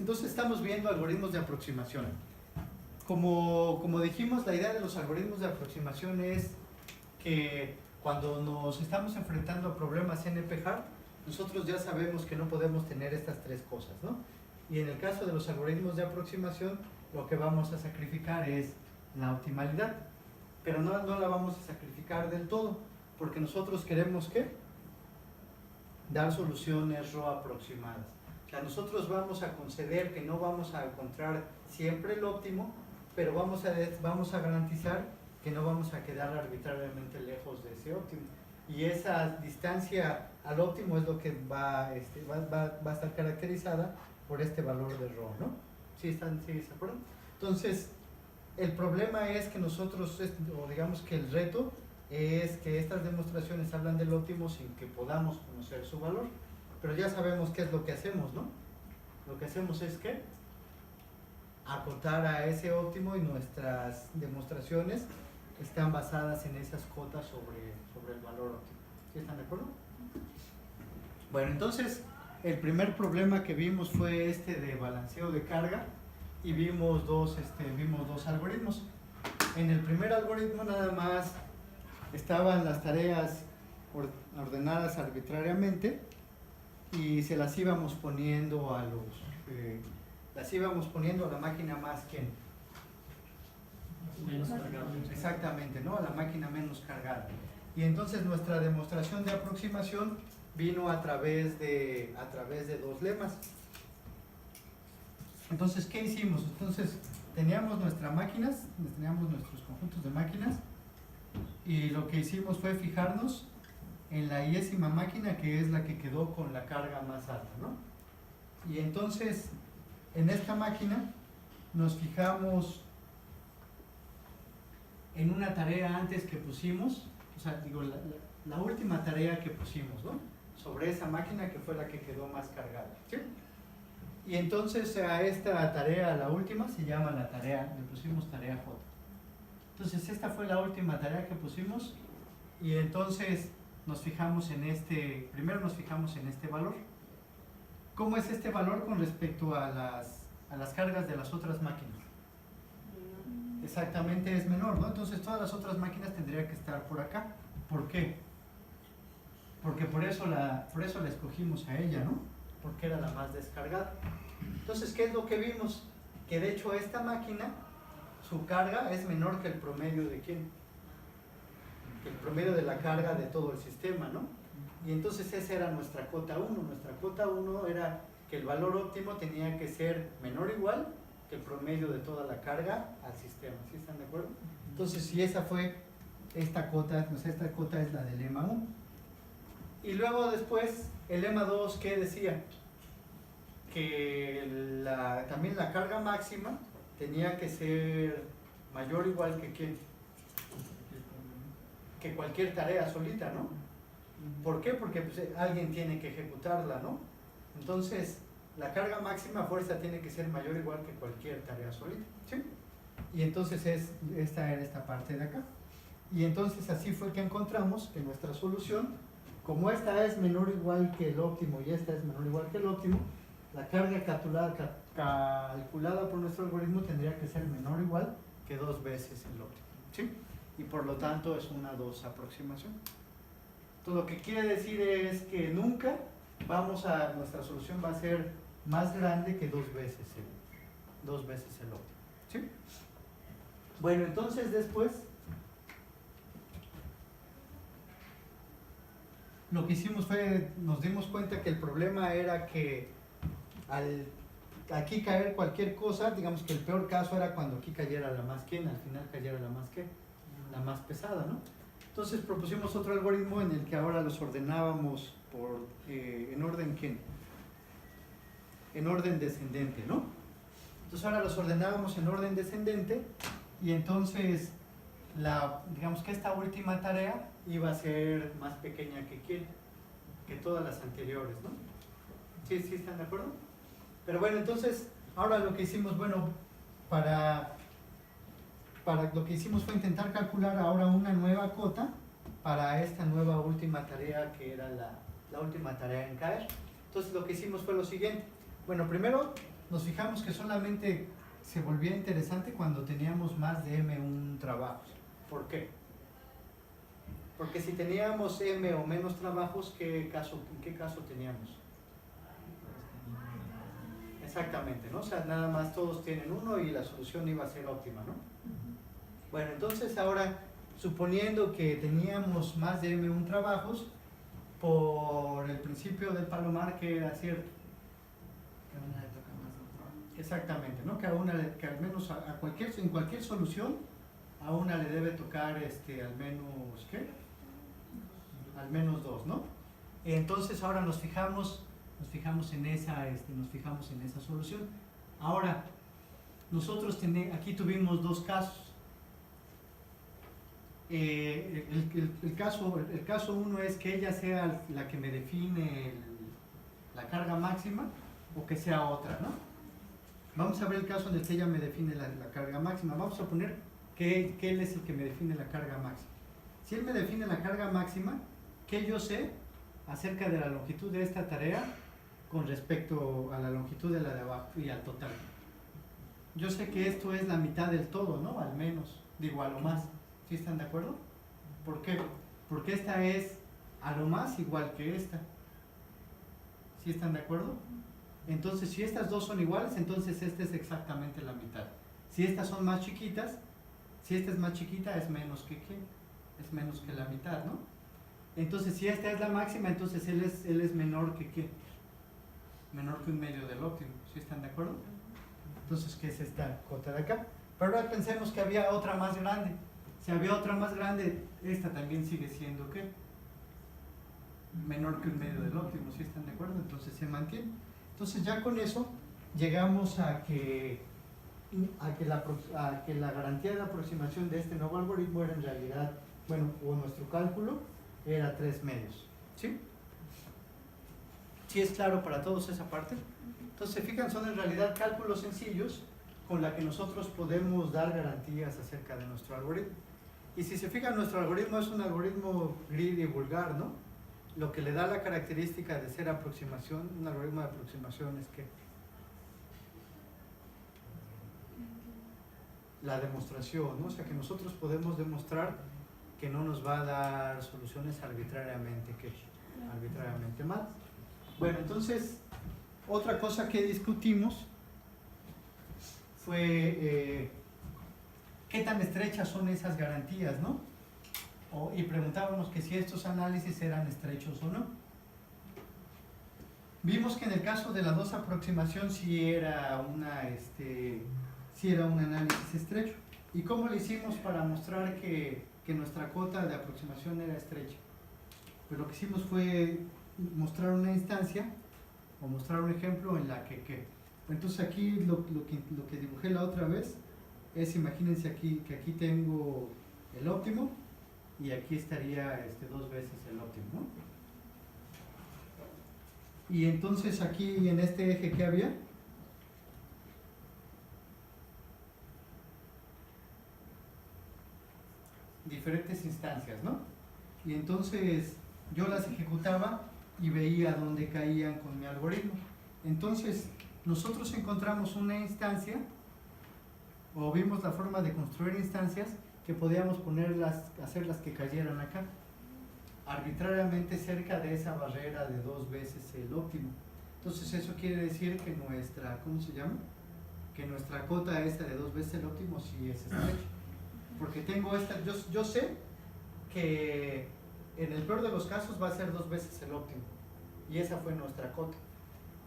Entonces estamos viendo algoritmos de aproximación. Como dijimos, la idea de los algoritmos de aproximación es que cuando nos estamos enfrentando a problemas NP-hard, nosotros ya sabemos que no podemos tener estas tres cosas, ¿no? Y en el caso de los algoritmos de aproximación, lo que vamos a sacrificar es la optimalidad, pero no la vamos a sacrificar del todo, porque nosotros queremos ¿qué? Dar soluciones RO aproximadas. O sea, nosotros vamos a conceder que no vamos a encontrar siempre el óptimo, pero vamos a garantizar que no vamos a quedar arbitrariamente lejos de ese óptimo. Y esa distancia al óptimo es lo que va a estar caracterizada por este valor de ρ, ¿no? ¿Sí se acuerdan? Entonces, el problema es que nosotros, o digamos que el reto es que estas demostraciones hablan del óptimo sin que podamos conocer su valor, pero ya sabemos qué es lo que hacemos, ¿no? Lo que hacemos es que acotar a ese óptimo y nuestras demostraciones están basadas en esas cotas sobre el valor óptimo. ¿Sí están de acuerdo? Bueno, entonces el primer problema que vimos fue este de balanceo de carga y vimos dos algoritmos. En el primer algoritmo nada más estaban las tareas ordenadas arbitrariamente y se las íbamos poniendo a la máquina más que menos cargado. exactamente, ¿no? A la máquina menos cargada. Y entonces nuestra demostración de aproximación vino a través de dos lemas. Entonces, ¿qué hicimos? Entonces, teníamos nuestras máquinas, teníamos nuestros conjuntos de máquinas, y lo que hicimos fue fijarnos en la iésima máquina, que es la que quedó con la carga más alta, ¿no? Y entonces, en esta máquina nos fijamos en una tarea antes que pusimos, o sea, digo, la última tarea que pusimos, ¿no? Sobre esa máquina que fue la que quedó más cargada, ¿sí? Y entonces a esta tarea, la última, se llama la tarea, le pusimos tarea J. Entonces esta fue la última tarea que pusimos y entonces nos fijamos en primero nos fijamos en este valor. ¿Cómo es este valor con respecto a las cargas de las otras máquinas? Exactamente, es menor, ¿no? Entonces todas las otras máquinas tendrían que estar por acá. ¿Por qué? Porque por eso la escogimos a ella, ¿no? Porque era la más descargada. Entonces, ¿qué es lo que vimos? Que de hecho esta máquina, su carga es menor que el promedio de ¿quién? Que el promedio de la carga de todo el sistema, ¿no? Y entonces esa era nuestra cota 1. Nuestra cota 1 era que el valor óptimo tenía que ser menor o igual que el promedio de toda la carga al sistema. ¿Sí están de acuerdo? Entonces, si esa fue esta cota, pues esta cota es la del lema 1. Y luego después, el lema 2, ¿qué decía? Que también la carga máxima tenía que ser mayor o igual que ¿quién? Que cualquier tarea solita, ¿no? ¿Por qué? Porque pues, alguien tiene que ejecutarla, ¿no? Entonces, la carga máxima a fuerza tiene que ser mayor o igual que cualquier tarea solita, ¿sí? Y entonces esta era esta parte de acá. Y entonces así fue que encontramos que nuestra solución, como esta es menor o igual que el óptimo y esta es menor o igual que el óptimo, la carga calculada por nuestro algoritmo tendría que ser menor o igual que 2 veces el óptimo, ¿sí? Y por lo tanto es una 2 aproximación. Entonces lo que quiere decir es que nunca nuestra solución va a ser más grande que 2 veces el óptimo, ¿sí? Bueno, entonces después lo que hicimos fue, nos dimos cuenta que el problema era que al aquí caer cualquier cosa, digamos que el peor caso era cuando aquí cayera la más quién, al final cayera la más pesada, ¿no? Entonces propusimos otro algoritmo en el que ahora los ordenábamos en orden ¿quién? En orden descendente, ¿no? Entonces ahora los ordenábamos en orden descendente y entonces digamos que esta última tarea iba a ser más pequeña que ¿quién? Que todas las anteriores, ¿no? ¿Sí están de acuerdo? Pero bueno, entonces ahora lo que hicimos, bueno, para lo que hicimos fue intentar calcular ahora una nueva cota para esta nueva última tarea que era la última tarea en caer. Entonces lo que hicimos fue lo siguiente. Bueno, primero nos fijamos que solamente se volvía interesante cuando teníamos más de M1 trabajos. ¿Por qué? Porque si teníamos M o menos trabajos, ¿en qué caso teníamos? Exactamente, ¿no? O sea, nada más todos tienen uno y la solución iba a ser óptima, ¿no? Bueno, entonces ahora, suponiendo que teníamos más de M1 trabajos, por el principio del Palomar, que era cierto. Que a una le toca más de un trabajo. Exactamente, ¿no? Que al menos en cualquier solución, a una le debe tocar al menos, ¿qué? Al menos dos, ¿no? Entonces ahora nos fijamos en esa solución. Ahora, nosotros aquí tuvimos dos casos. El caso uno es que ella sea la que me define la carga máxima o que sea otra, ¿no? Vamos a ver el caso en el que ella me define la carga máxima. Vamos a poner que él es el que me define la carga máxima. Si él me define la carga máxima, ¿qué yo sé acerca de la longitud de esta tarea con respecto a la longitud de la de abajo y al total? Yo sé que esto es la mitad del todo, ¿no? Al menos, digo a lo más. ¿Sí están de acuerdo? ¿Por qué? Porque esta es a lo más igual que esta. ¿Sí están de acuerdo? Entonces, si estas dos son iguales, entonces esta es exactamente la mitad. Si estas son más chiquitas, si esta es más chiquita, es menos que ¿qué? Es menos que la mitad, ¿no? Entonces, si esta es la máxima, entonces él es menor que ¿qué? Menor que un medio del óptimo. ¿Sí están de acuerdo? Entonces, ¿qué es esta cota de acá? Pero ahora pensemos que había otra más grande. Si había otra más grande, esta también sigue siendo ¿qué? Menor que un medio del óptimo. ¿Sí están de acuerdo? Entonces se mantiene. Entonces ya con eso llegamos a que la garantía de aproximación de este nuevo algoritmo era en realidad, bueno, o nuestro cálculo era 3 medios. ¿Sí? ¿Sí es claro para todos esa parte? Entonces, se fijan, son en realidad cálculos sencillos con la que nosotros podemos dar garantías acerca de nuestro algoritmo. Y si se fijan, nuestro algoritmo es un algoritmo greedy vulgar, ¿no? Lo que le da la característica de ser aproximación, un algoritmo de aproximación es que la demostración, ¿no? O sea, que nosotros podemos demostrar que no nos va a dar soluciones arbitrariamente mal. Bueno, entonces, otra cosa que discutimos fue qué tan estrechas son esas garantías, ¿no? Y preguntábamos que si estos análisis eran estrechos o no. Vimos que en el caso de la dos aproximación sí era un análisis estrecho. ¿Y cómo lo hicimos para mostrar que nuestra cota de aproximación era estrecha? Pues lo que hicimos fue mostrar una instancia o mostrar un ejemplo en la que entonces aquí lo que dibujé la otra vez es, imagínense aquí que aquí tengo el óptimo y aquí estaría dos veces el óptimo, ¿no? Y entonces aquí en este eje, ¿qué había? Diferentes instancias, ¿no? Y entonces yo las ejecutaba y veía dónde caían con mi algoritmo. Entonces nosotros encontramos una instancia, o vimos la forma de construir instancias que podíamos hacerlas que cayeran acá, arbitrariamente cerca de esa barrera de 2 veces el óptimo. Entonces eso quiere decir que nuestra, ¿cómo se llama? Que nuestra cota esta de 2 veces el óptimo sí es estrecha. Porque tengo yo sé que en el peor de los casos va a ser 2 veces el óptimo. Y esa fue nuestra cota.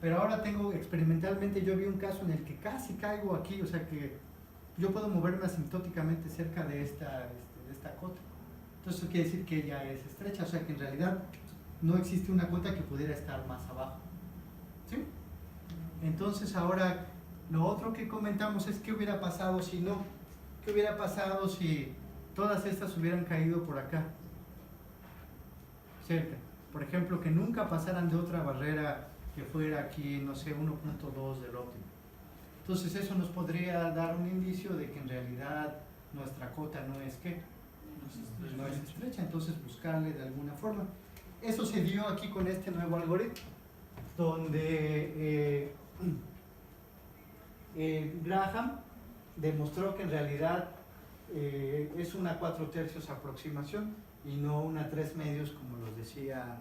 Pero ahora experimentalmente yo vi un caso en el que casi caigo aquí, o sea que yo puedo moverme asintóticamente cerca de esta cota. Entonces eso quiere decir que ella es estrecha, o sea que en realidad no existe una cota que pudiera estar más abajo. ¿Sí? Entonces ahora lo otro que comentamos es qué hubiera pasado si no. ¿Qué hubiera pasado si todas estas hubieran caído por acá? Cerca. Por ejemplo, que nunca pasaran de otra barrera que fuera aquí, no sé, 1.2 del óptimo. Entonces eso nos podría dar un indicio de que en realidad nuestra cota no es ¿qué? No es estrecha, entonces buscarle de alguna forma. Eso se dio aquí con este nuevo algoritmo, donde Graham demostró que en realidad es una 4/3 aproximación y no una 3/2 como nos decía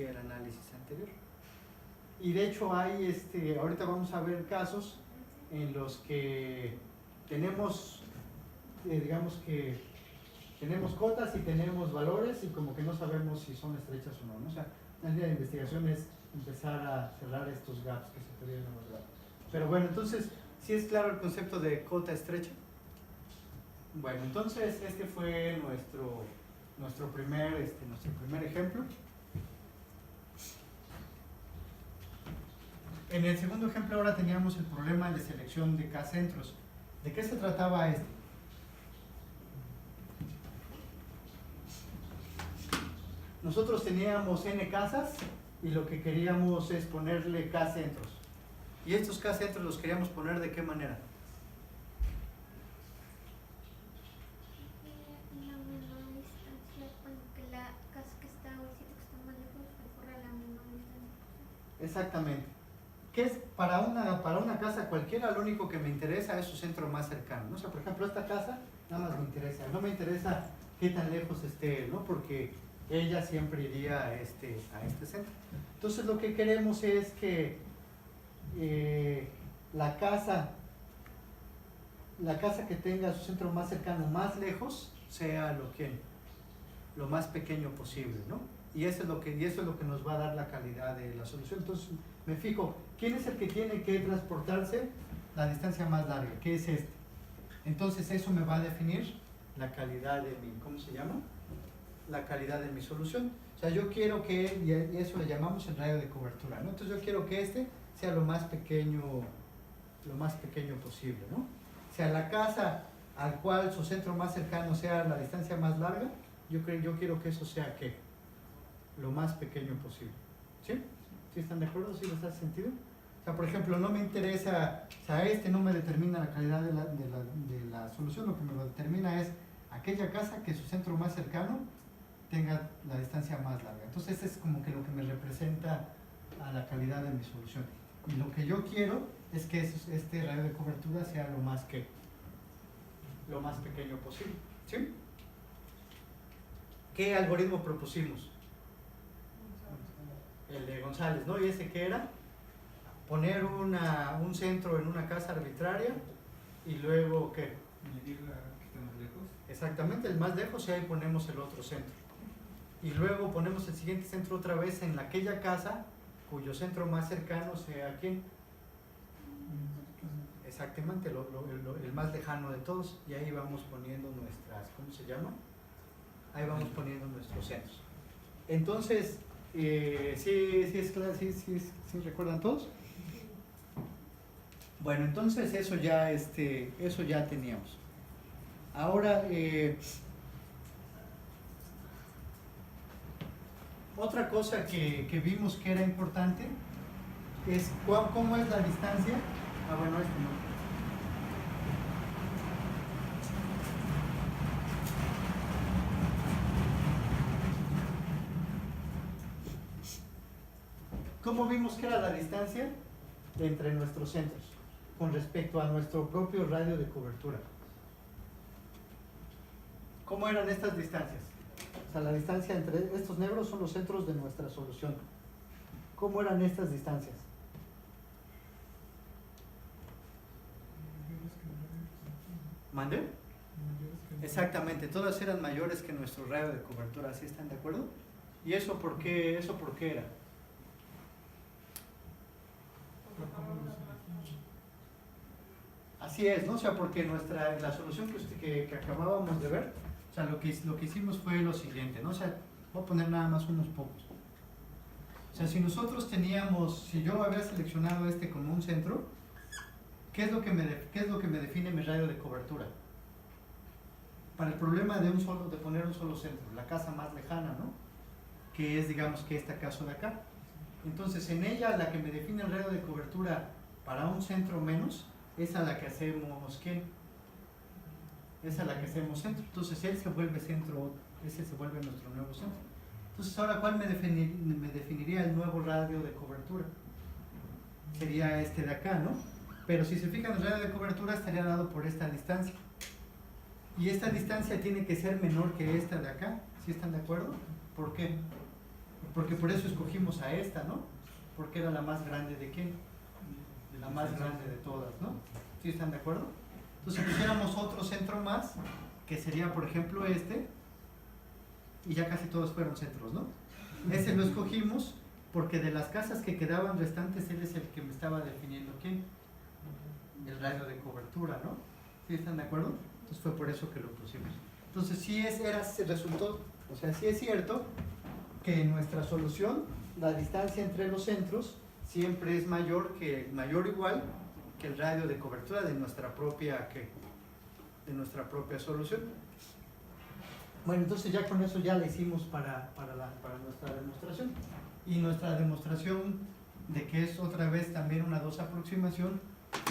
el análisis anterior. Y de hecho hay, ahorita vamos a ver casos en los que tenemos, digamos que tenemos cotas y tenemos valores y como que no sabemos si son estrechas o no, ¿no? O sea, la línea de investigación es empezar a cerrar estos gaps que se pudieran haber dado. Pero bueno, entonces, ¿sí es claro el concepto de cota estrecha? Bueno, entonces este fue nuestro primer ejemplo. En el segundo ejemplo ahora teníamos el problema de selección de K-centros. ¿De qué se trataba este? Nosotros teníamos n casas y lo que queríamos es ponerle K-centros. ¿Y estos K-centros los queríamos poner de qué manera? La menor distancia, bueno, que la casa que está o el sitio que está más lejos recorra la menor distancia. Exactamente. ¿Qué es para una casa cualquiera? Lo único que me interesa es su centro más cercano, ¿no? O sea, por ejemplo, esta casa nada más me interesa. No me interesa qué tan lejos esté, ¿no? Porque ella siempre iría a este centro. Entonces lo que queremos es que la casa que tenga su centro más cercano más lejos sea lo más pequeño posible, ¿no? Y eso es lo que nos va a dar la calidad de la solución. Entonces me fijo, ¿quién es el que tiene que transportarse la distancia más larga? ¿Qué es este? Entonces eso me va a definir la calidad de ¿cómo se llama? La calidad de mi solución. O sea, yo quiero que, y eso le llamamos el radio de cobertura, ¿no? Entonces yo quiero que este sea lo más pequeño posible, ¿no? O sea, la casa al cual su centro más cercano sea la distancia más larga, yo quiero que eso sea, ¿qué? Lo más pequeño posible. ¿Sí? ¿Sí están de acuerdo? ¿Sí les hace sentido? O sea, por ejemplo, no me interesa, o sea, no me determina la calidad de la solución, lo que me lo determina es aquella casa que su centro más cercano tenga la distancia más larga. Entonces, este es como que lo que me representa a la calidad de mi solución. Y lo que yo quiero es que este radio de cobertura sea lo más pequeño posible. ¿Sí? ¿Qué algoritmo propusimos? El de González, ¿no? ¿Y ese qué era? Poner un centro en una casa arbitraria y luego, ¿qué? Medir la que está más lejos. Exactamente, el más lejos y ahí ponemos el otro centro. Y luego ponemos el siguiente centro otra vez en aquella casa cuyo centro más cercano sea ¿quién? Exactamente, el más lejano de todos. Y ahí vamos poniendo ¿cómo se llama? Ahí vamos poniendo nuestros centros. Entonces, ¿sí es claro? ¿Sí recuerdan todos? Bueno, entonces eso ya teníamos. Ahora, otra cosa que vimos que era importante es cómo es la distancia. Bueno, esto no. ¿Cómo vimos que era la distancia entre nuestros centros con respecto a nuestro propio radio de cobertura? ¿Cómo eran estas distancias? O sea, la distancia entre estos negros son los centros de nuestra solución. ¿Cómo eran estas distancias? ¿Mande? Exactamente, todas eran mayores que nuestro radio de cobertura, ¿sí están de acuerdo? ¿Y eso por qué era? Así es, ¿no? O sea, porque la solución que acabábamos de ver, o sea, lo que hicimos fue lo siguiente, ¿no? O sea, voy a poner nada más unos pocos. O sea, si yo había seleccionado como un centro, ¿qué es lo que me define mi radio de cobertura? Para el problema de poner un solo centro, la casa más lejana, ¿no? Que es, digamos, que esta casa de acá. Entonces, en ella, la que me define el radio de cobertura para un centro menos, es a la que hacemos, ¿quién? Es a la que hacemos centro. Entonces, él se vuelve centro, ese se vuelve nuestro nuevo centro. Entonces, ahora, ¿cuál me definiría el nuevo radio de cobertura? Sería este de acá, ¿no? Pero si se fijan, el radio de cobertura estaría dado por esta distancia. Y esta distancia tiene que ser menor que esta de acá. ¿Sí están de acuerdo? ¿Por qué? Porque por eso escogimos a esta, ¿no? Porque era la más grande de quién? La más grande de todas, ¿no? ¿Sí están de acuerdo? Entonces si pusiéramos otro centro más, que sería por ejemplo este, y ya casi todos fueron centros, ¿no? Ese lo escogimos porque de las casas que quedaban restantes, él es el que me estaba definiendo quién. El radio de cobertura, ¿no? ¿Sí están de acuerdo? Entonces fue por eso que lo pusimos. Entonces sí resultó, o sea, sí es cierto que en nuestra solución la distancia entre los centros siempre es mayor o igual que el radio de cobertura de nuestra propia solución. Bueno, entonces ya con eso ya la hicimos para nuestra demostración. Y nuestra demostración de que es otra vez también una 2 aproximación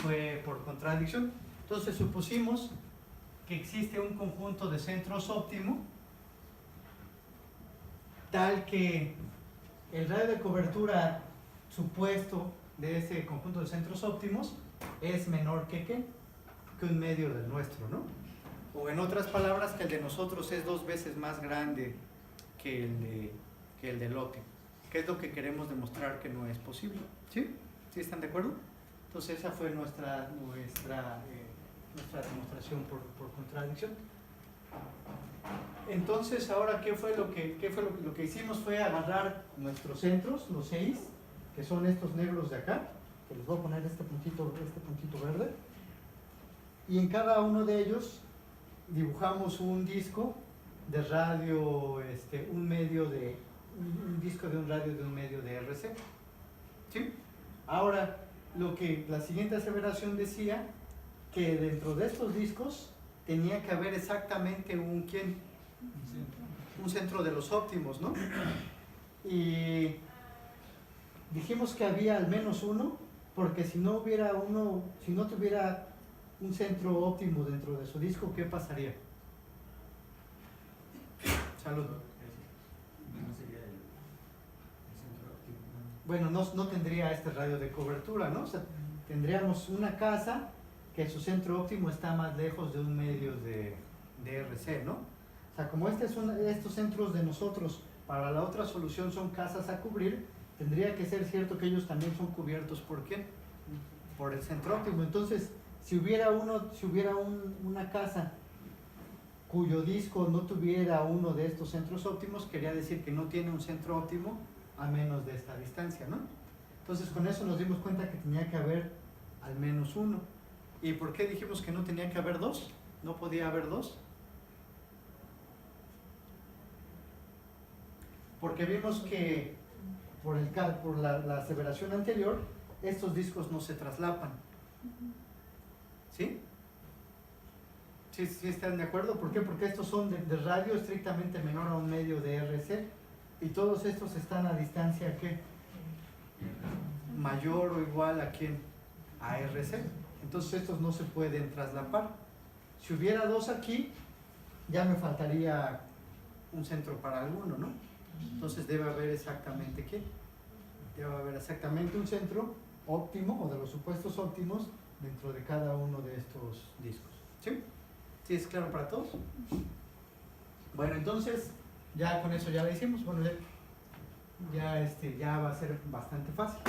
fue por contradicción. Entonces supusimos que existe un conjunto de centros óptimo tal que el radio de cobertura supuesto de ese conjunto de centros óptimos es menor que un medio del nuestro, ¿no? O en otras palabras, que el de nosotros es 2 veces más grande que el del óptimo, que es lo que queremos demostrar que no es posible. ¿Sí? ¿Sí están de acuerdo? Entonces esa fue nuestra demostración por contradicción. Entonces ahora ¿qué fue lo que hicimos? Fue agarrar nuestros centros, los 6, que son estos negros de acá, que les voy a poner este puntito verde, y en cada uno de ellos dibujamos un disco de radio, un disco de un radio de un medio de RC. ¿Sí? Ahora, la siguiente aseveración decía que dentro de estos discos tenía que haber exactamente un centro de los óptimos, ¿no? Y dijimos que había al menos uno, porque si no tuviera un centro óptimo dentro de su disco, ¿qué pasaría? Salud. No sería el centro óptimo. Bueno, no tendría este radio de cobertura, ¿no? O sea, tendríamos una casa que su centro óptimo está más lejos de un medio de RC, ¿no? O sea, como estos centros de nosotros para la otra solución son casas a cubrir, tendría que ser cierto que ellos también son cubiertos ¿por qué? Por el centro óptimo. Entonces, si hubiera una casa cuyo disco no tuviera uno de estos centros óptimos, quería decir que no tiene un centro óptimo a menos de esta distancia, ¿no? Entonces con eso nos dimos cuenta que tenía que haber al menos uno. ¿Y por qué dijimos que no tenía que haber 2? ¿No podía haber 2? Porque vimos que por la aseveración anterior, estos discos no se traslapan. ¿Sí? ¿Sí están de acuerdo? ¿Por qué? Porque estos son de radio estrictamente menor a un medio de RC y todos estos están a distancia ¿qué? Mayor o igual a ¿quién? A RC. Entonces estos no se pueden traslapar. Si hubiera 2 aquí, ya me faltaría un centro para alguno, ¿no? Entonces debe haber exactamente ¿qué? Debe haber exactamente un centro óptimo o de los supuestos óptimos dentro de cada uno de estos discos. ¿Sí? ¿Sí es claro para todos? Bueno, entonces ya con eso ya lo hicimos. Bueno, ya va a ser bastante fácil.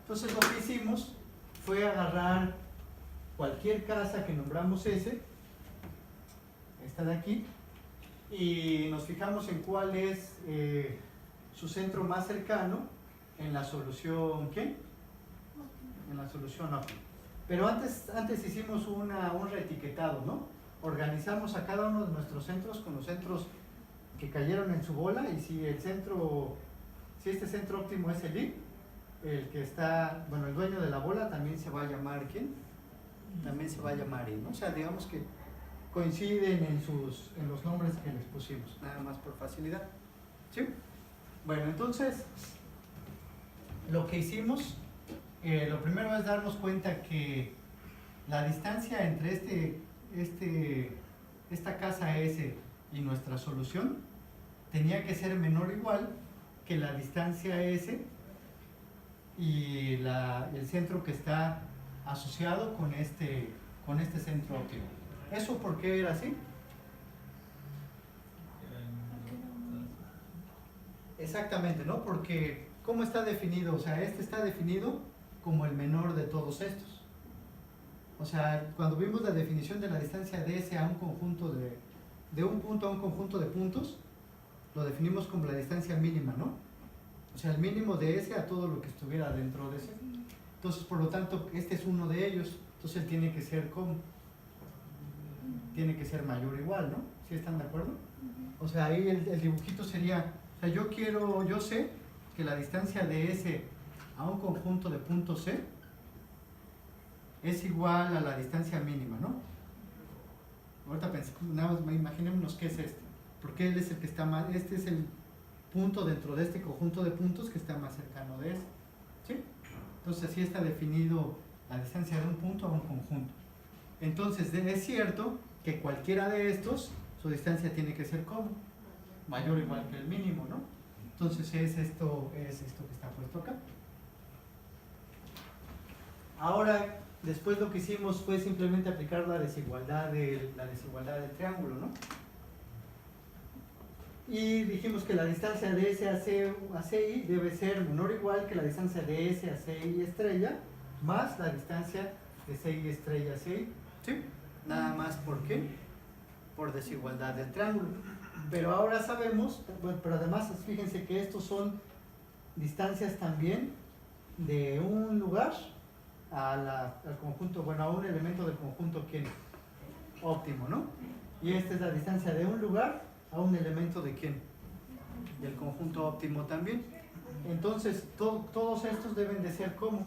Entonces lo que hicimos fue agarrar cualquier casa que nombramos S, esta de aquí, y nos fijamos en cuál es su centro más cercano en la solución ¿qué? En la solución óptima. Pero antes hicimos un reetiquetado, ¿no? Organizamos a cada uno de nuestros centros con los centros que cayeron en su bola, y si este centro óptimo es el I, el que está, bueno, el dueño de la bola también se va a llamar ¿quién? También se va a llamar I, ¿no? O sea, digamos que coinciden en los nombres que les pusimos, nada más por facilidad. ¿Sí? Bueno, entonces, lo que hicimos, lo primero es darnos cuenta que la distancia entre esta casa S y nuestra solución tenía que ser menor o igual que la distancia S y el centro que está asociado con este centro óptimo. ¿Eso por qué era así? Exactamente, ¿no? Porque ¿cómo está definido? O sea, este está definido como el menor de todos estos. O sea, cuando vimos la definición de la distancia de S a un conjunto de un punto a un conjunto de puntos, lo definimos como la distancia mínima, ¿no? O sea, el mínimo de S a todo lo que estuviera dentro de S. Entonces, por lo tanto, este es uno de ellos. Entonces, él tiene que ser como, tiene que ser mayor o igual, ¿no? ¿Sí están de acuerdo? O sea, ahí el dibujito sería, o sea, yo sé que la distancia de S a un conjunto de puntos C es igual a la distancia mínima, ¿no? Ahorita pensé, nada más imaginémonos qué es este, porque él es el que está más, este es el punto dentro de este conjunto de puntos que está más cercano de ese, ¿sí? Entonces así está definido la distancia de un punto a un conjunto. Entonces es cierto que cualquiera de estos, su distancia tiene que ser como mayor o igual que el mínimo, ¿no? Entonces es esto que está puesto acá. Ahora, después lo que hicimos fue simplemente aplicar la desigualdad del triángulo, ¿no? Y dijimos que la distancia de S a CI debe ser menor o igual que la distancia de S a CI estrella más la distancia de CI estrella a CI. ¿Sí? Nada más, ¿por qué? Por desigualdad del triángulo. Pero ahora sabemos, bueno, pero además fíjense que estos son distancias también de un lugar al conjunto, bueno, a un elemento del conjunto ¿quién? Óptimo, ¿no? Y esta es la distancia de un lugar a un elemento de ¿quién? Del conjunto óptimo también. Entonces, todos estos deben de ser como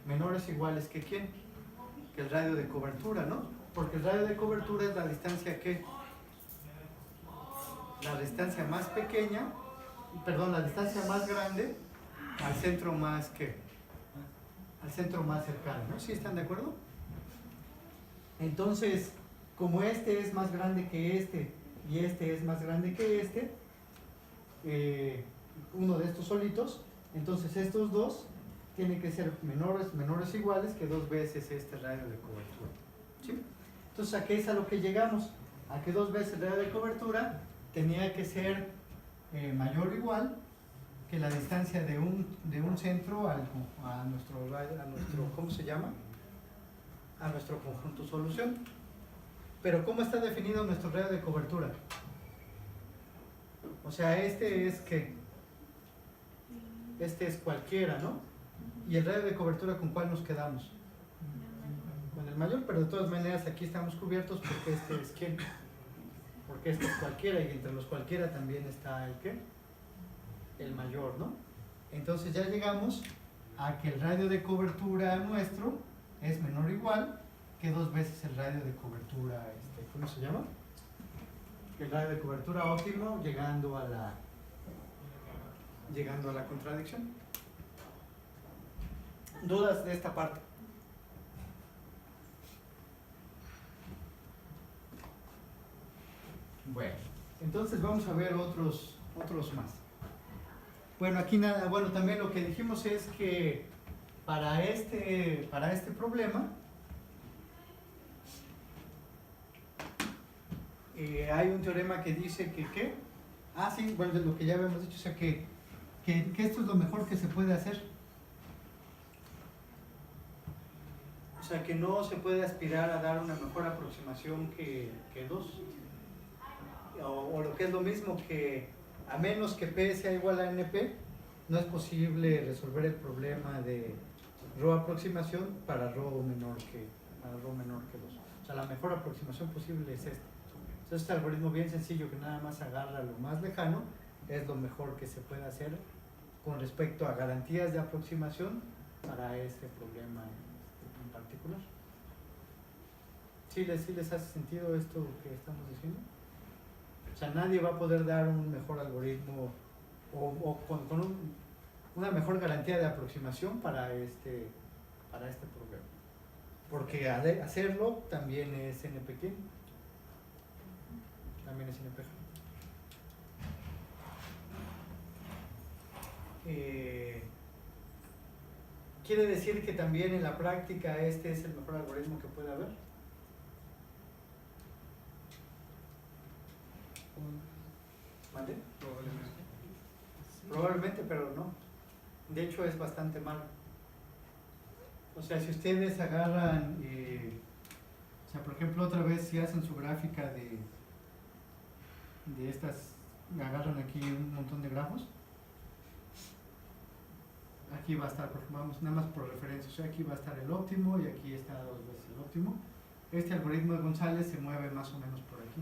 menores o iguales que ¿quién? Que el radio de cobertura, ¿no? Porque el radio de cobertura es la distancia que la distancia más pequeña, perdón, la distancia más grande al centro más que al centro más cercano, ¿no? ¿Sí están de acuerdo? Entonces, como este es más grande que este y este es más grande que este, uno de estos solitos, entonces estos dos tienen que ser menores o iguales que 2 veces este radio de cobertura, ¿sí? Entonces, ¿a qué es a lo que llegamos? A que 2 veces el radio de cobertura tenía que ser mayor o igual que la distancia de un centro a nuestro, ¿cómo se llama? A nuestro conjunto solución. Pero ¿cómo está definido nuestro radio de cobertura? O sea, este es ¿qué? Este es cualquiera, ¿no? ¿Y el radio de cobertura con cuál nos quedamos? Con el mayor, pero de todas maneras aquí estamos cubiertos porque este es ¿quién? Porque este es cualquiera y entre los cualquiera también está el ¿qué? El mayor, ¿no? Entonces ya llegamos a que el radio de cobertura nuestro es menor o igual que 2 veces el radio de cobertura, ¿cómo se llama? El radio de cobertura óptimo llegando a la contradicción. ¿Dudas de esta parte? Bueno, entonces vamos a ver otros más. Bueno, aquí nada, bueno, también lo que dijimos es que para este problema hay un teorema que dice que ¿qué? Ah, sí, bueno, lo que ya habíamos dicho, o sea que esto es lo mejor que se puede hacer. O sea que no se puede aspirar a dar una mejor aproximación que 2. O lo que es lo mismo que a menos que P sea igual a NP, no es posible resolver el problema de ρ aproximación para ρ menor que 2. O sea, la mejor aproximación posible es esta. Entonces, este algoritmo bien sencillo que nada más agarra lo más lejano es lo mejor que se puede hacer con respecto a garantías de aproximación para este problema en particular. ¿Sí les hace sentido esto que estamos diciendo? O sea, nadie va a poder dar un mejor algoritmo o con una mejor garantía de aproximación para este problema. Porque hacerlo también es NP. También es NP. quiere decir que también en la práctica este es el mejor algoritmo que puede haber. ¿Vale? Probablemente. Probablemente, pero no. De hecho es bastante malo. O sea, si ustedes agarran, o sea, por ejemplo, otra vez si hacen su gráfica de estas, agarran aquí un montón de grafos. Aquí va a estar, vamos, nada más por referencia, o sea, aquí va a estar el óptimo y aquí está 2 veces el óptimo. Este algoritmo de González se mueve más o menos por aquí.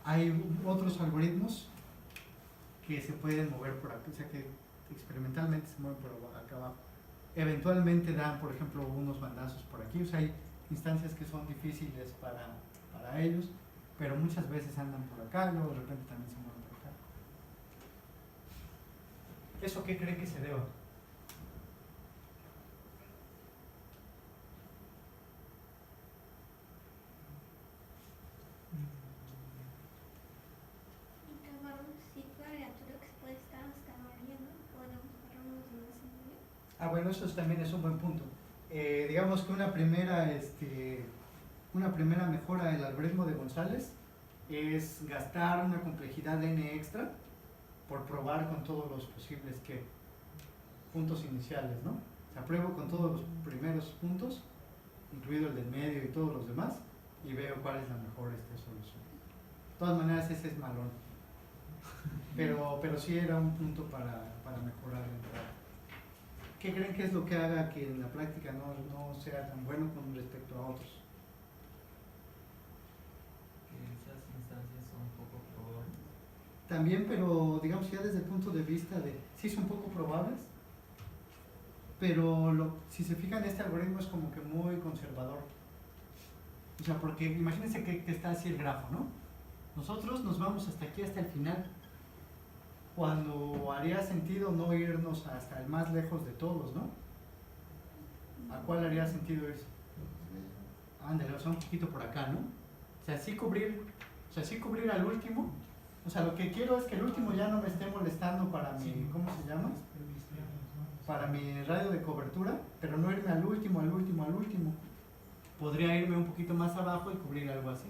Hay otros algoritmos que se pueden mover por aquí, o sea que experimentalmente se mueven por acá abajo. Eventualmente dan, por ejemplo, unos bandazos por aquí, o sea, hay instancias que son difíciles para ellos, pero muchas veces andan por acá, luego de repente también se mueven por acá. ¿Eso qué cree que se deba? Y tomar un ciclo aleatorio que se puede estar hasta variando, podemos agarrar unos demás en medio. Ah, bueno, eso también es un buen punto. Digamos que una primera mejora del algoritmo de González es gastar una complejidad de n extra por probar con todos los posibles puntos iniciales, ¿no? O sea, pruebo con todos los primeros puntos, incluido el del medio y todos los demás, y veo cuál es la mejor solución. De todas maneras, ese es malón. Pero sí era un punto para mejorar el trabajo. ¿Qué creen que es lo que haga que en la práctica no sea tan bueno con respecto a otros? Que esas instancias son poco probables. También, pero digamos ya desde el punto de vista de, sí son poco probables, pero si se fijan este algoritmo es como que muy conservador. O sea, porque imagínense que está así el grafo, ¿no? Nosotros nos vamos hasta aquí, hasta el final, cuando haría sentido no irnos hasta el más lejos de todos, ¿no? ¿A cuál haría sentido irse? Ándale, o sea, un poquito por acá, ¿no? O sea, sí cubrir al último. O sea, lo que quiero es que el último ya no me esté molestando para mi, ¿cómo se llama? Para mi radio de cobertura, pero no irme al último. Podría irme un poquito más abajo y cubrir algo así.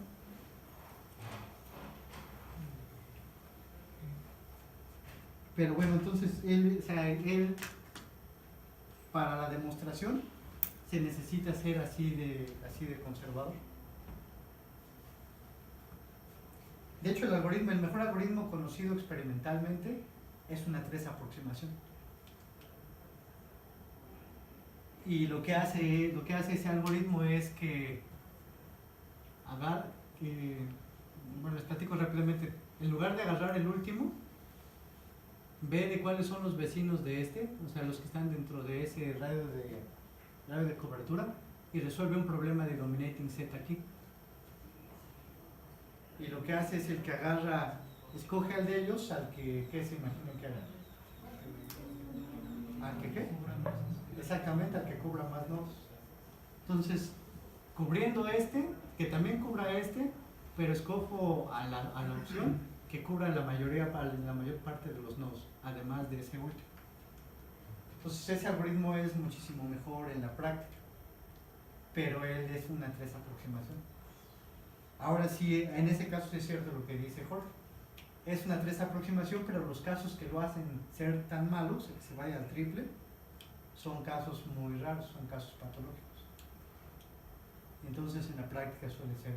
Pero bueno, entonces él para la demostración se necesita ser así de conservador. De hecho, el mejor algoritmo conocido experimentalmente es una 3 aproximación. Y lo que hace ese algoritmo es que bueno, les platico rápidamente. En lugar de agarrar el último, ve de cuáles son los vecinos de o sea, los que están dentro de ese radio de cobertura, y resuelve un problema de dominating set aquí. Y lo que hace es el que escoge al de ellos, al que, ¿qué se imaginan que haga? ¿Al que qué? Exactamente, al que cubra más nodos. Entonces, cubriendo que también cubra pero escojo a la opción que cubra la mayor parte de los nodos, además de ese último. Entonces ese algoritmo es muchísimo mejor en la práctica, pero él es una 3 aproximación. Ahora sí, en ese caso sí es cierto lo que dice Jorge. Es una 3 aproximación, pero los casos que lo hacen ser tan malos, que se vaya al triple, son casos muy raros, son casos patológicos. Entonces en la práctica suele ser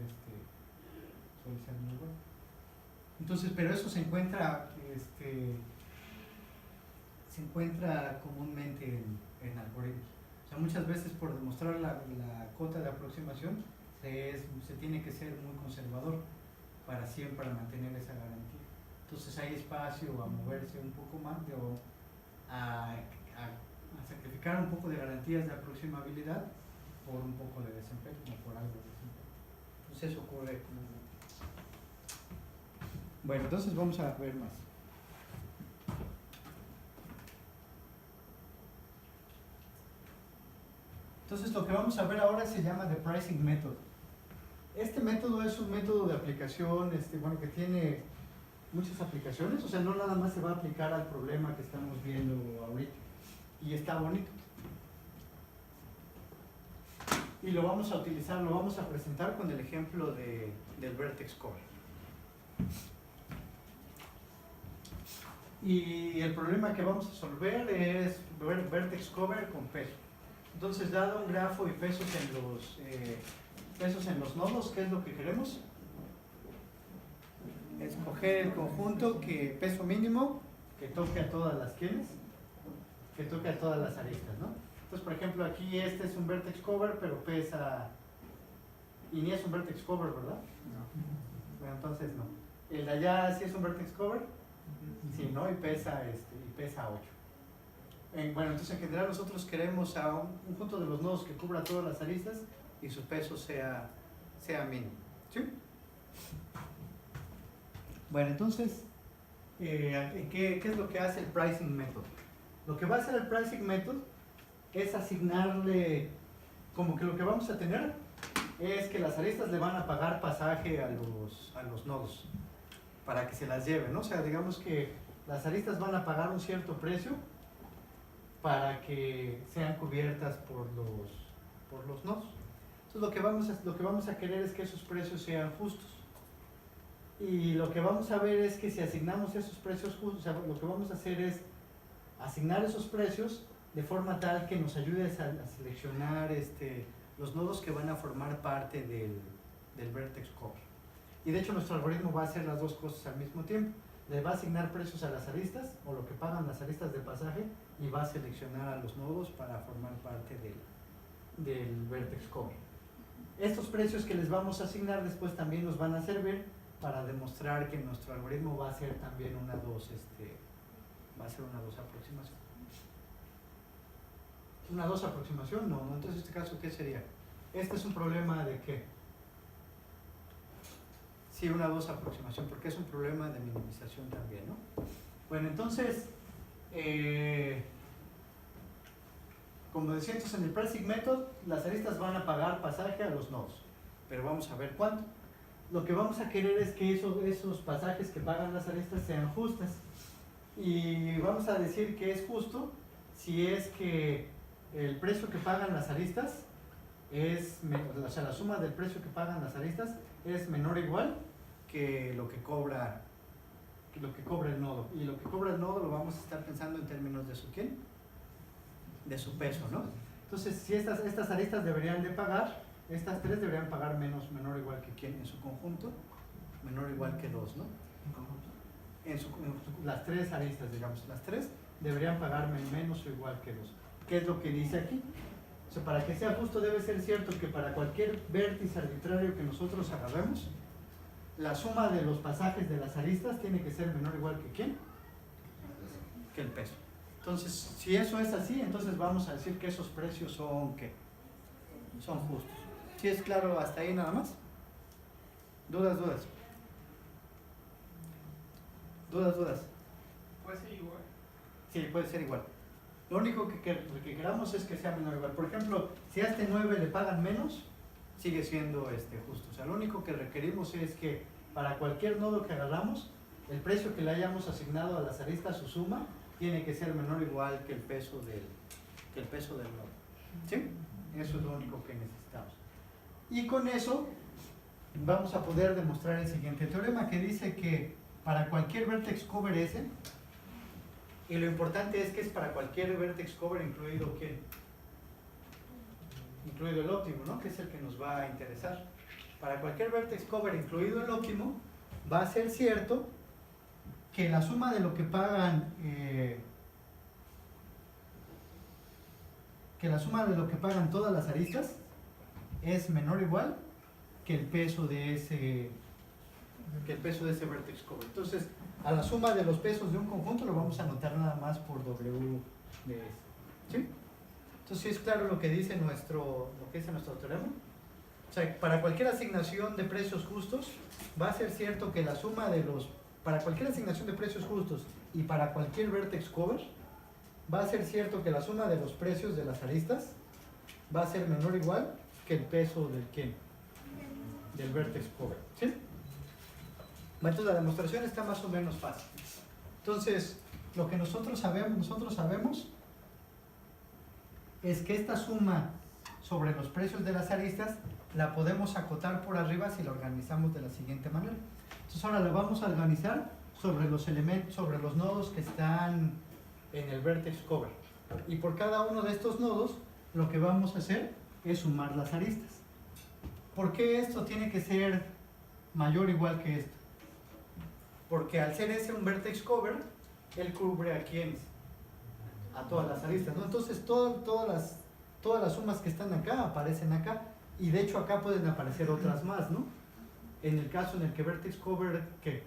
muy bueno. Entonces, pero eso se encuentra comúnmente en algoritmos. O sea, muchas veces por demostrar la cota de aproximación se tiene que ser muy conservador para siempre mantener esa garantía. Entonces hay espacio a moverse un poco más a sacrificar un poco de garantías de aproximabilidad por un poco de desempeño o por algo de desempeño. Entonces eso ocurre comúnmente. Bueno, entonces vamos a ver más. Entonces lo que vamos a ver ahora se llama The Pricing Method. Este método es un método de aplicación bueno, que tiene muchas aplicaciones, o sea, no nada más se va a aplicar al problema que estamos viendo ahorita. y está bonito. Y lo vamos a utilizar, lo vamos a presentar con el ejemplo del vertex cover. Y el problema que vamos a resolver es vertex cover con peso. Entonces, dado un grafo y pesos en los nodos, ¿qué es lo que queremos? Escoger el conjunto que peso mínimo que toque a todas las quienes, que toque a todas las aristas, ¿no? Entonces, por ejemplo, aquí este es un vertex cover, pero pesa, y ni es un vertex cover, ¿verdad? No. Bueno, entonces no. El de allá sí es un vertex cover, sí, ¿no? Y pesa 8. Bueno, entonces en general nosotros queremos a un conjunto de los nodos que cubra todas las aristas y su peso sea mínimo, ¿sí? Bueno, entonces, ¿qué es lo que hace el pricing method? Lo que va a hacer el pricing method es asignarle, como que lo que vamos a tener es que las aristas le van a pagar pasaje a los nodos para que se las lleven, ¿no? O sea, digamos que las aristas van a pagar un cierto precio para que sean cubiertas por los nodos. Entonces lo que vamos a querer es que esos precios sean justos. Y lo que vamos a ver es que si asignamos esos precios justos, o sea, lo que vamos a hacer es asignar esos precios de forma tal que nos ayude a seleccionar los nodos que van a formar parte del vertex cover. Y de hecho nuestro algoritmo va a hacer las dos cosas al mismo tiempo. Le va a asignar precios a las aristas, o lo que pagan las aristas de pasaje, y va a seleccionar a los nodos para formar parte del vertex cover. Estos precios que les vamos a asignar después también nos van a servir para demostrar que nuestro algoritmo va a ser también una 2 aproximación. ¿Una 2 aproximación? No, entonces en este caso, ¿qué sería? Este es un problema de ¿qué? Sí, una 2 aproximación, porque es un problema de minimización también, ¿no? Bueno, entonces, como decía, entonces en el pricing method, las aristas van a pagar pasaje a los nodos, pero vamos a ver cuánto. Lo que vamos a querer es que esos pasajes que pagan las aristas sean justas. Y vamos a decir que es justo si es que el precio que pagan las aristas o sea, la suma del precio que pagan las aristas es menor o igual que lo que cobra el nodo. Y lo que cobra el nodo lo vamos a estar pensando en términos de su ¿quién? De su peso, ¿no? Entonces, si estas aristas deberían de pagar, estas tres deberían pagar menor o igual que quién en su conjunto, menor o igual que 2, ¿no? ¿En conjunto? Las tres aristas, digamos, las tres deberían pagar menos o igual que 2. ¿Qué es lo que dice aquí? O sea, para que sea justo debe ser cierto que para cualquier vértice arbitrario que nosotros agarremos, la suma de los pasajes de las aristas tiene que ser menor o igual que ¿quién? Que el peso. Entonces, si eso es así, entonces vamos a decir que esos precios son ¿qué? Son justos. ¿Sí es claro hasta ahí nada más? ¿Dudas? ¿Dudas? Puede ser igual. Sí, puede ser igual. Lo único que queramos es que sea menor o igual. Por ejemplo, si a este 9 le pagan menos, sigue siendo justo. O sea, lo único que requerimos es que para cualquier nodo que agarramos, el precio que le hayamos asignado a las aristas, su suma, tiene que ser menor o igual que el peso del nodo. ¿Sí? Eso es lo único que necesitamos. Y con eso vamos a poder demostrar el siguiente teorema que dice que para cualquier vertex cover S, y lo importante es que es para cualquier vertex cover incluido ¿quién? Incluido el óptimo, ¿no? Que es el que nos va a interesar. Para cualquier vertex cover incluido el óptimo, va a ser cierto que la suma de lo que pagan todas las aristas es menor o igual que el peso de ese vertex cover. Entonces, a la suma de los pesos de un conjunto lo vamos a anotar nada más por W de S. ¿Sí? Entonces, ¿sí es claro lo que dice nuestro teorema? O sea, para cualquier asignación de precios justos, va a ser cierto que la suma para cualquier asignación de precios justos y para cualquier vertex cover, va a ser cierto que la suma de los precios de las aristas va a ser menor o igual que el peso del ¿quién? Del vertex cover. ¿Sí? Entonces la demostración está más o menos fácil. Entonces, lo que nosotros sabemos es que esta suma sobre los precios de las aristas la podemos acotar por arriba si la organizamos de la siguiente manera. Entonces ahora la vamos a organizar sobre los elementos, sobre los nodos que están en el vertex cover. Y por cada uno de estos nodos lo que vamos a hacer es sumar las aristas. ¿Por qué esto tiene que ser mayor o igual que esto? Porque al ser ese un vertex cover, él cubre a quiénes, a todas las aristas, ¿no? Entonces todas las sumas que están acá aparecen acá, y de hecho acá pueden aparecer otras más, ¿no? En el caso en el que vertex cover que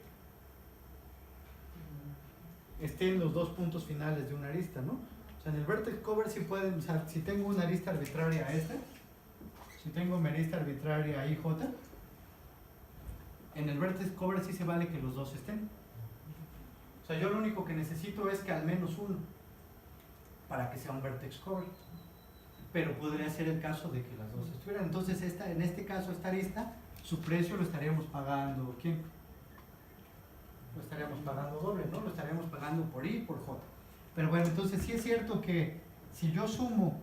esté en los dos puntos finales de una arista, ¿no? O sea, en el vertex cover sí pueden, o sea, si tengo una arista arbitraria esta, si tengo mi arista arbitraria IJ, en el vertex cover sí se vale que los dos estén. O sea, yo lo único que necesito es que al menos uno, para que sea un vertex cover. Pero podría ser el caso de que las dos estuvieran. Entonces, en este caso, esta arista, su precio lo estaríamos pagando, ¿quién? Lo estaríamos pagando doble, ¿no? Lo estaríamos pagando por I y por J. Pero bueno, entonces sí es cierto que si yo sumo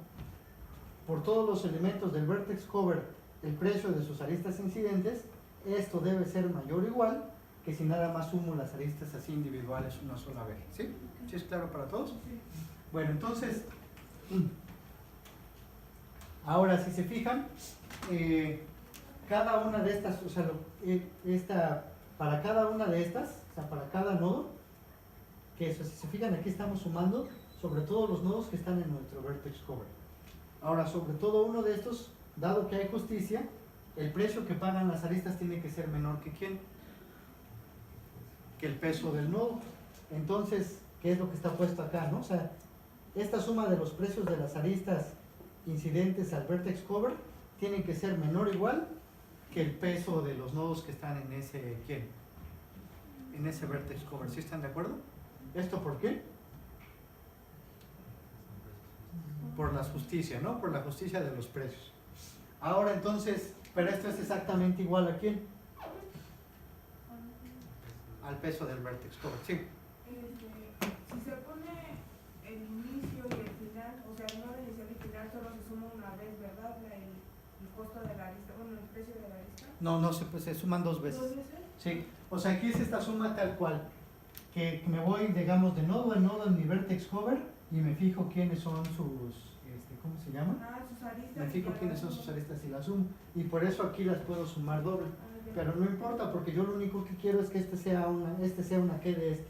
por todos los elementos del vertex cover el precio de sus aristas incidentes, esto debe ser mayor o igual que si nada más sumo las aristas así individuales una sola vez. ¿Sí? ¿Sí es claro para todos? Bueno, entonces, ahora si se fijan, cada una de estas, o sea, para cada una de estas, o sea, para cada nodo, que eso, si se fijan aquí estamos sumando sobre todos los nodos que están en nuestro vertex cover. Ahora, sobre todo uno de estos, dado que hay justicia, el precio que pagan las aristas tiene que ser menor que ¿quién? Que el peso del nodo. Entonces, ¿qué es lo que está puesto acá, no? O sea, esta suma de los precios de las aristas incidentes al vertex cover tienen que ser menor o igual que el peso de los nodos que están en ese, ¿quién? En ese vertex cover. ¿Sí están de acuerdo? ¿Esto por qué? Por la justicia, ¿no? Por la justicia de los precios. Ahora entonces, pero esto es exactamente igual a ¿quién? Al peso del vertex cover, sí. Si se pone el inicio y el final, o sea, el nodo inicial y final solo se suma una vez, ¿verdad? El costo de la arista, bueno, el precio de la arista. No, se suman dos veces. ¿Dos veces? Sí, o sea, aquí es esta suma tal cual, que me voy, digamos, de nodo en nodo en mi vertex cover y me fijo quiénes son sus, ¿cómo se llama? Ah, sus aristas. Me fijo quiénes son sus aristas y las sumo. Y por eso aquí las puedo sumar doble. Pero no importa porque yo lo único que quiero es que este sea una ¿qué de este?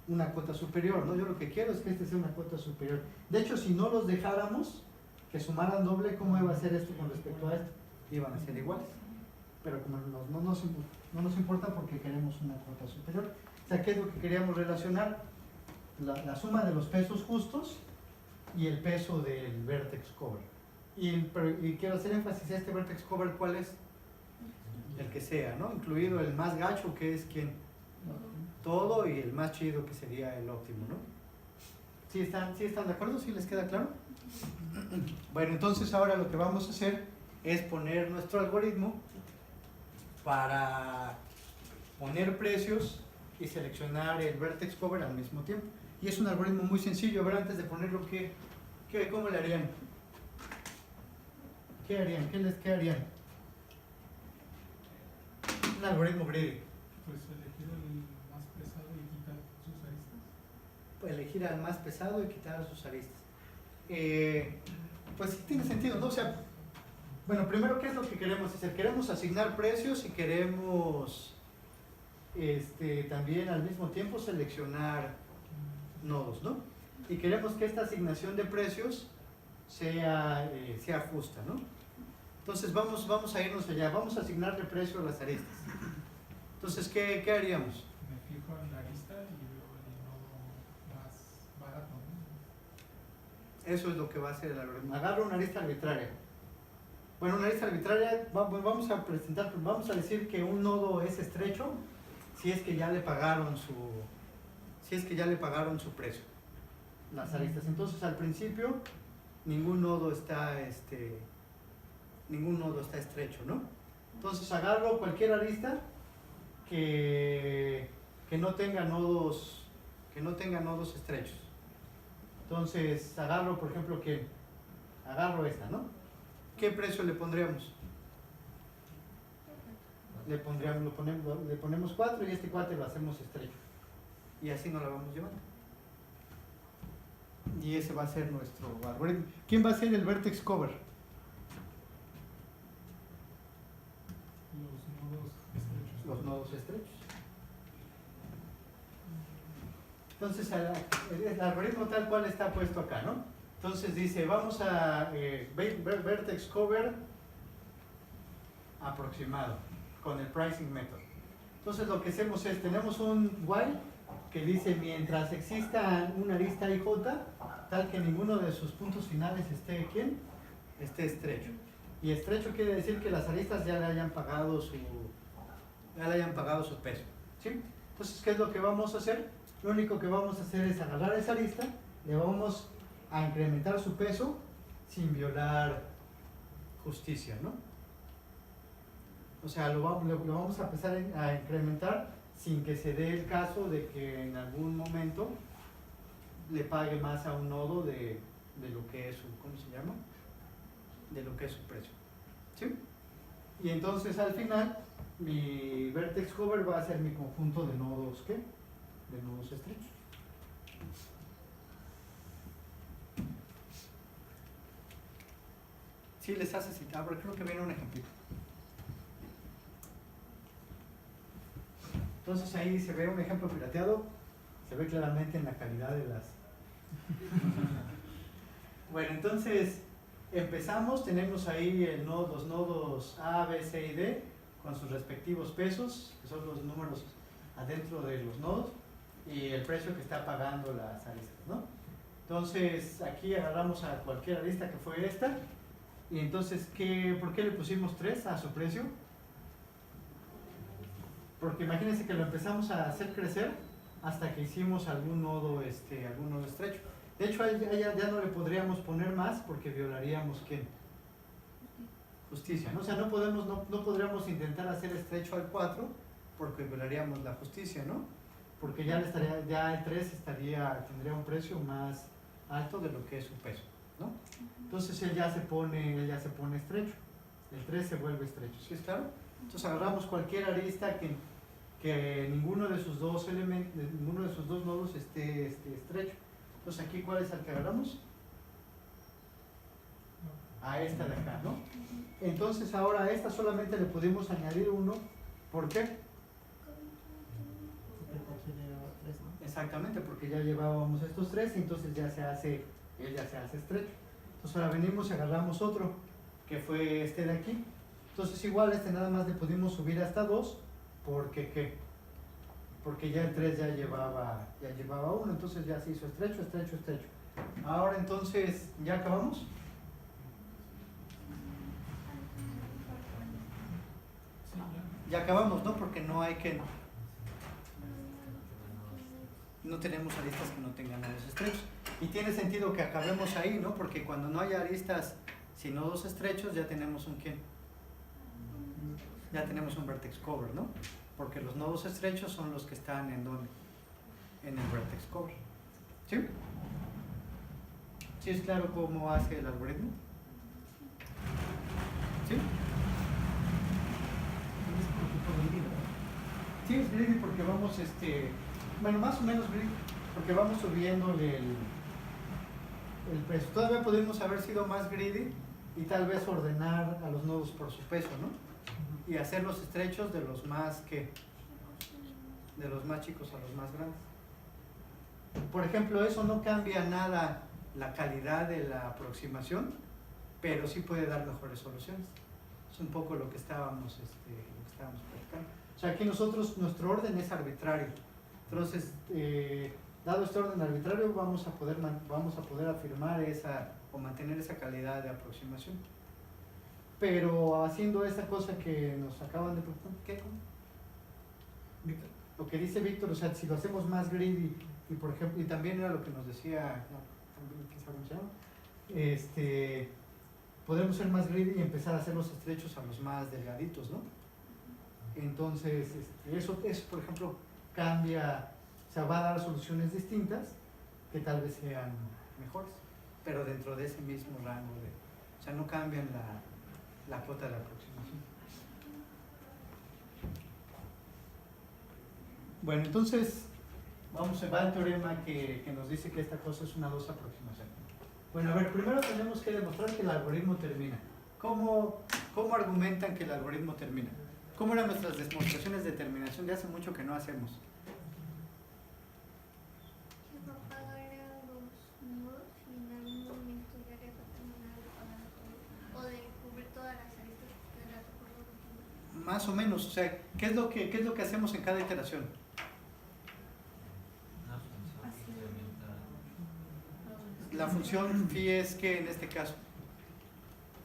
Una cuota superior, ¿no? Yo lo que quiero es que este sea una cuota superior. De hecho, si no los dejáramos que sumaran doble, ¿cómo iba a ser esto con respecto a esto? Iban a ser iguales. Pero como no nos importa porque queremos una cuota superior. O sea, ¿qué es lo que queríamos relacionar? La suma de los pesos justos y el peso del vertex cover. Y quiero hacer énfasis a este vertex cover, ¿cuál es? El que sea, ¿no? Incluido el más gacho, que es ¿quién? Todo, y el más chido, que sería el óptimo, ¿no? ¿Sí están de acuerdo? ¿Sí les queda claro? Bueno, entonces ahora lo que vamos a hacer es poner nuestro algoritmo para poner precios y seleccionar el vertex cover al mismo tiempo. Y es un algoritmo muy sencillo. A ver, antes de ponerlo, ¿cómo le harían? ¿Qué harían? ¿Qué harían? Un algoritmo greedy. Pues elegir el más pesado y quitar sus aristas. Elegir al más pesado y quitar a sus aristas. Pues sí tiene sentido, ¿no? O sea, bueno, primero, ¿qué es lo que queremos hacer? Queremos asignar precios y queremos también al mismo tiempo seleccionar nodos, ¿no? Y queremos que esta asignación de precios sea justa, ¿no? Entonces vamos a irnos allá, vamos a asignarle precio a las aristas. Entonces, ¿qué haríamos? Me fijo en la arista y veo el nodo más barato, ¿no? Eso es lo que va a hacer el algoritmo. Agarro una arista arbitraria. Bueno, una arista arbitraria, vamos a decir que un nodo es estrecho si es que ya le pagaron su precio, las aristas. Entonces, al principio, ningún nodo está estrecho, ¿no? Entonces agarro cualquier arista que no tenga nodos estrechos. Entonces agarro, por ejemplo, que agarro esta, ¿no? ¿Qué precio le pondríamos? Le ponemos 4 y este cuate lo hacemos estrecho. Y así nos la vamos llevando. Y ese va a ser nuestro algoritmo. ¿Quién va a ser el vertex cover? Los nodos estrechos. Entonces el algoritmo tal cual está puesto acá, ¿no? Entonces dice, vamos a vertex cover aproximado con el pricing method. Entonces lo que hacemos es, tenemos un while que dice mientras exista una arista IJ, tal que ninguno de sus puntos finales esté estrecho. Y estrecho quiere decir que las aristas ya le hayan pagado su peso, ¿sí? Entonces, ¿qué es lo que vamos a hacer? Lo único que vamos a hacer es agarrar esa arista, le vamos a incrementar su peso sin violar justicia, ¿no? O sea, lo vamos a empezar a incrementar sin que se dé el caso de que en algún momento le pague más a un nodo de lo que es su, ¿cómo se llama? De lo que es su precio, ¿sí? Y entonces al final mi vertex cover va a ser mi conjunto de nodos, ¿qué? De nodos estrechos. Sí les hace citar, pero creo que viene un ejemplito. Entonces ahí se ve un ejemplo pirateado, se ve claramente en la calidad de las... Bueno, entonces empezamos, tenemos ahí los nodos A, B, C y D con sus respectivos pesos, que son los números adentro de los nodos, y el precio que está pagando las aristas, ¿no? Entonces aquí agarramos a cualquier arista que fue esta, y entonces, ¿por qué le pusimos 3 a su precio? Porque imagínense que lo empezamos a hacer crecer hasta que hicimos algún nodo estrecho. De hecho, ya no le podríamos poner más porque violaríamos ¿qué? Justicia, ¿no? O sea, no podríamos intentar hacer estrecho al 4 porque violaríamos la justicia, ¿no? Porque ya el 3 tendría un precio más alto de lo que es su peso, ¿no? Entonces él ya se pone estrecho. El 3 se vuelve estrecho, ¿sí es claro? Entonces agarramos cualquier arista que ninguno de sus dos nodos esté estrecho. Entonces aquí, ¿cuál es el que agarramos? A esta de acá, ¿no? Entonces ahora a esta solamente le pudimos añadir 1. ¿Por qué? Exactamente, porque ya llevábamos estos 3 y entonces él ya se hace estrecho. Entonces ahora venimos y agarramos otro, que fue este de aquí. Entonces igual nada más le pudimos subir hasta 2, porque ¿qué? Porque ya el 3 ya llevaba 1, entonces ya se hizo estrecho. Ahora entonces, ¿ya acabamos? Ya acabamos, ¿no? Porque no tenemos aristas que no tengan nodos estrechos. Y tiene sentido que acabemos ahí, ¿no? Porque cuando no hay aristas sin nodos estrechos, ya tenemos un ¿qué? Ya tenemos un vertex cover, ¿no? Porque los nodos estrechos son los que están en ¿dónde? En el vertex cover. ¿Sí? ¿Sí es claro cómo hace el algoritmo? ¿Sí? Sí, es greedy porque vamos, bueno, más o menos greedy, porque vamos subiéndole el precio. Todavía podemos haber sido más greedy y tal vez ordenar a los nodos por su peso, ¿no? Y hacerlos estrechos de los más de los más chicos a los más grandes. Por ejemplo, eso no cambia nada la calidad de la aproximación, pero sí puede dar mejores soluciones. Es un poco lo que estábamos platicando. O sea, aquí nuestro orden es arbitrario. Entonces, dado este orden arbitrario, vamos a poder afirmar o mantener esa calidad de aproximación. Pero haciendo esa cosa que nos acaban de preguntar, ¿qué? Víctor, lo que dice Víctor, o sea, si lo hacemos más greedy, y por ejemplo, y también era lo que nos decía, ¿cómo se llama? Podemos ser más greedy y empezar a hacerlos estrechos a los más delgaditos, ¿no? Entonces, eso por ejemplo, cambia, o sea, va a dar soluciones distintas que tal vez sean mejores, pero dentro de ese mismo rango de, o sea, no cambian la cuota de aproximación. Bueno, entonces va el teorema que nos dice que esta cosa es una 2 aproximación. Bueno, a ver, primero tenemos que demostrar que el algoritmo termina. ¿Cómo argumentan que el algoritmo termina? ¿Cómo eran nuestras demostraciones de terminación? De hace mucho que no hacemos. Que propagara los nodos y en algún momento llegaría a terminar de pagar todo. O de cubrir todas las aristas que era por lo Más o menos, o sea, ¿qué es lo que hacemos en cada iteración? Una función Así. que incrementa La función phi es que en este caso,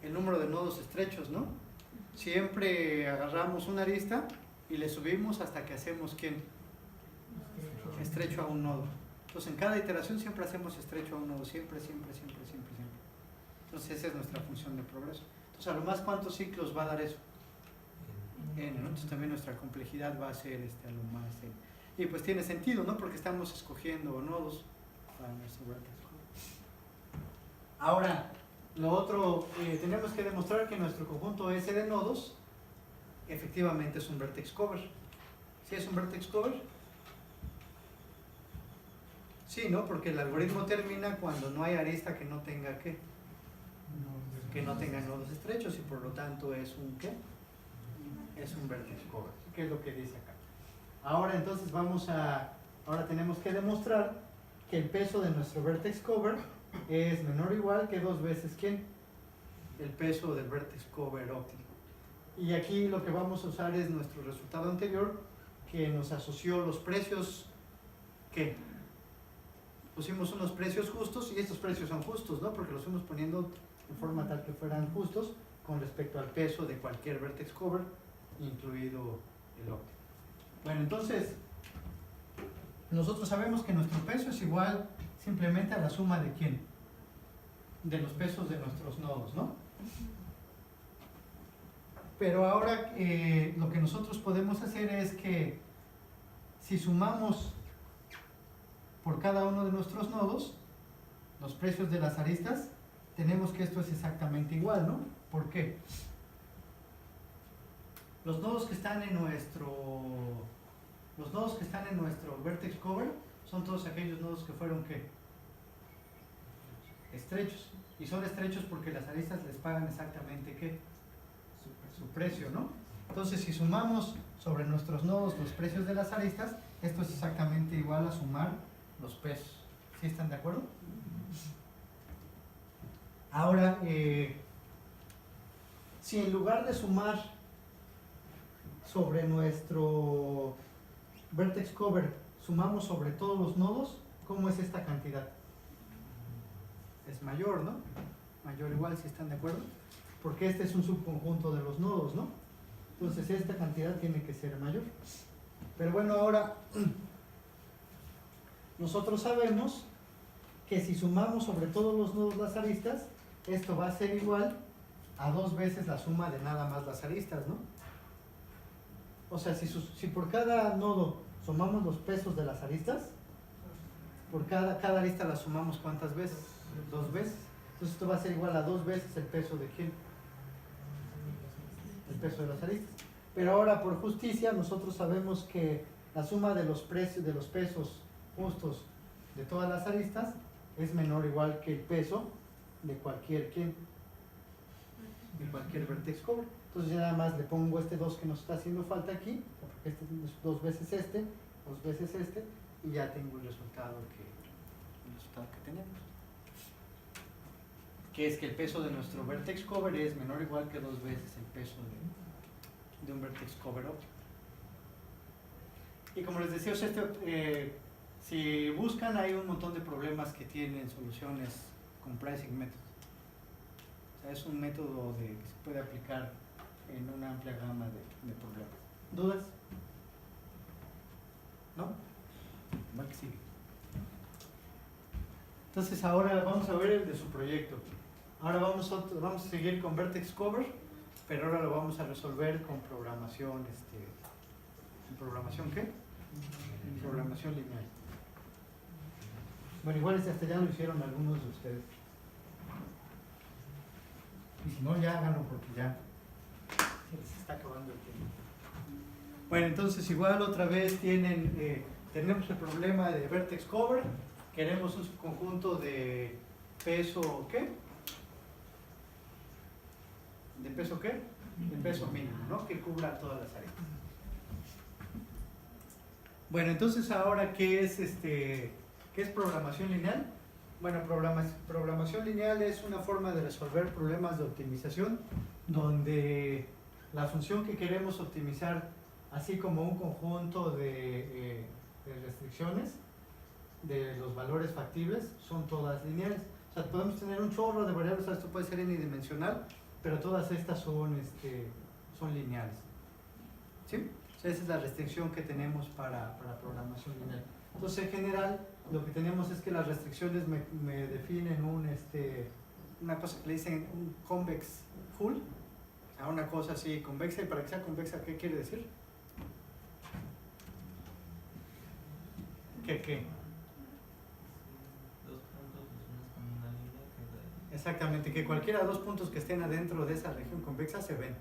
el número de nodos estrechos, ¿no? Siempre agarramos una arista y le subimos hasta que hacemos ¿quién? Estrecho a un nodo. Entonces en cada iteración siempre hacemos estrecho a un nodo, siempre. Entonces esa es nuestra función de progreso. Entonces a lo más ¿cuántos ciclos va a dar eso? N, ¿no? Entonces también nuestra complejidad va a ser a lo más N. Y pues tiene sentido, ¿no? Porque estamos escogiendo nodos para nuestro vertex. Ahora, lo otro, tenemos que demostrar que nuestro conjunto S de nodos efectivamente es un vertex cover. ¿Sí es un vertex cover? Sí, ¿no? Porque el algoritmo termina cuando no hay arista que no tenga ¿qué? Que no tenga nodos estrechos y por lo tanto es un ¿qué? Es un vertex cover. ¿Qué es lo que dice acá? Ahora entonces ahora tenemos que demostrar que el peso de nuestro vertex cover es menor o igual que 2 veces ¿quién? El peso del vertex cover óptimo. Y aquí lo que vamos a usar es nuestro resultado anterior que nos asoció los precios ¿qué? Pusimos unos precios justos y estos precios son justos, ¿no? Porque los fuimos poniendo de forma tal que fueran justos con respecto al peso de cualquier vertex cover, incluido el óptimo. Bueno, entonces nosotros sabemos que nuestro peso es igual simplemente a la suma de ¿quién? De los pesos de nuestros nodos, ¿no? Pero ahora lo que nosotros podemos hacer es que si sumamos por cada uno de nuestros nodos los precios de las aristas, tenemos que esto es exactamente igual, ¿no? ¿Por qué? Los nodos que están en nuestro vertex cover son todos aquellos nodos que fueron ¿qué? Estrechos. Y son estrechos porque las aristas les pagan exactamente ¿qué? Su precio, ¿no? Entonces si sumamos sobre nuestros nodos los precios de las aristas, esto es exactamente igual a sumar los pesos. ¿Sí están de acuerdo? Ahora, si en lugar de sumar sobre nuestro vertex cover sumamos sobre todos los nodos, ¿cómo es esta cantidad? Es mayor, ¿no? Mayor o igual, si están de acuerdo, porque este es un subconjunto de los nodos, ¿no? Entonces esta cantidad tiene que ser mayor. Pero bueno, ahora nosotros sabemos que si sumamos sobre todos los nodos las aristas, esto va a ser igual a 2 veces la suma de nada más las aristas, ¿no? O sea, si por cada nodo sumamos los pesos de las aristas, por cada arista la sumamos ¿cuántas veces? 2 veces. Entonces esto va a ser igual a 2 veces el peso de ¿quién? El peso de las aristas. Pero ahora por justicia nosotros sabemos que la suma de los pesos justos de todas las aristas es menor o igual que el peso de cualquier ¿quién? De cualquier vertex cover. Entonces ya nada más le pongo este 2 que nos está haciendo falta aquí, porque este es 2 veces 2 veces y ya tengo el resultado que tenemos. Que es que el peso de nuestro vertex cover es menor o igual que 2 veces el peso de un vertex cover óptimo. Y como les decía, o sea, si buscan hay un montón de problemas que tienen soluciones con pricing method. O sea, es un método que se puede aplicar en una amplia gama de problemas. ¿Dudas? ¿No? Va que sigue. Entonces ahora vamos a ver el de su proyecto. Ahora vamos a seguir con vertex cover, pero ahora lo vamos a resolver con programación, ¿en programación qué? En programación lineal. Bueno, igual hasta ya lo hicieron algunos de ustedes. Y si no, ya háganlo porque ya se les está acabando el tiempo. Bueno, entonces igual otra vez tenemos el problema de vertex cover. Queremos un conjunto de peso, ¿qué? ¿De peso qué? De peso mínimo, ¿no? Que cubra todas las áreas. Bueno, entonces ahora, ¿qué es programación lineal? Bueno, programación lineal es una forma de resolver problemas de optimización donde la función que queremos optimizar, así como un conjunto de restricciones de los valores factibles, son todas lineales. O sea, podemos tener un chorro de variables, o sea, esto puede ser unidimensional, pero todas estas son lineales. ¿Sí? O sea, esa es la restricción que tenemos para programación lineal. Entonces, en general, lo que tenemos es que las restricciones me definen una cosa que le dicen un convex full, a una cosa así convexa, y para que sea convexa, ¿qué quiere decir? ¿Qué? Dos puntos unos con una línea que Exactamente, que cualquiera de dos puntos que estén adentro de esa región convexa se ven.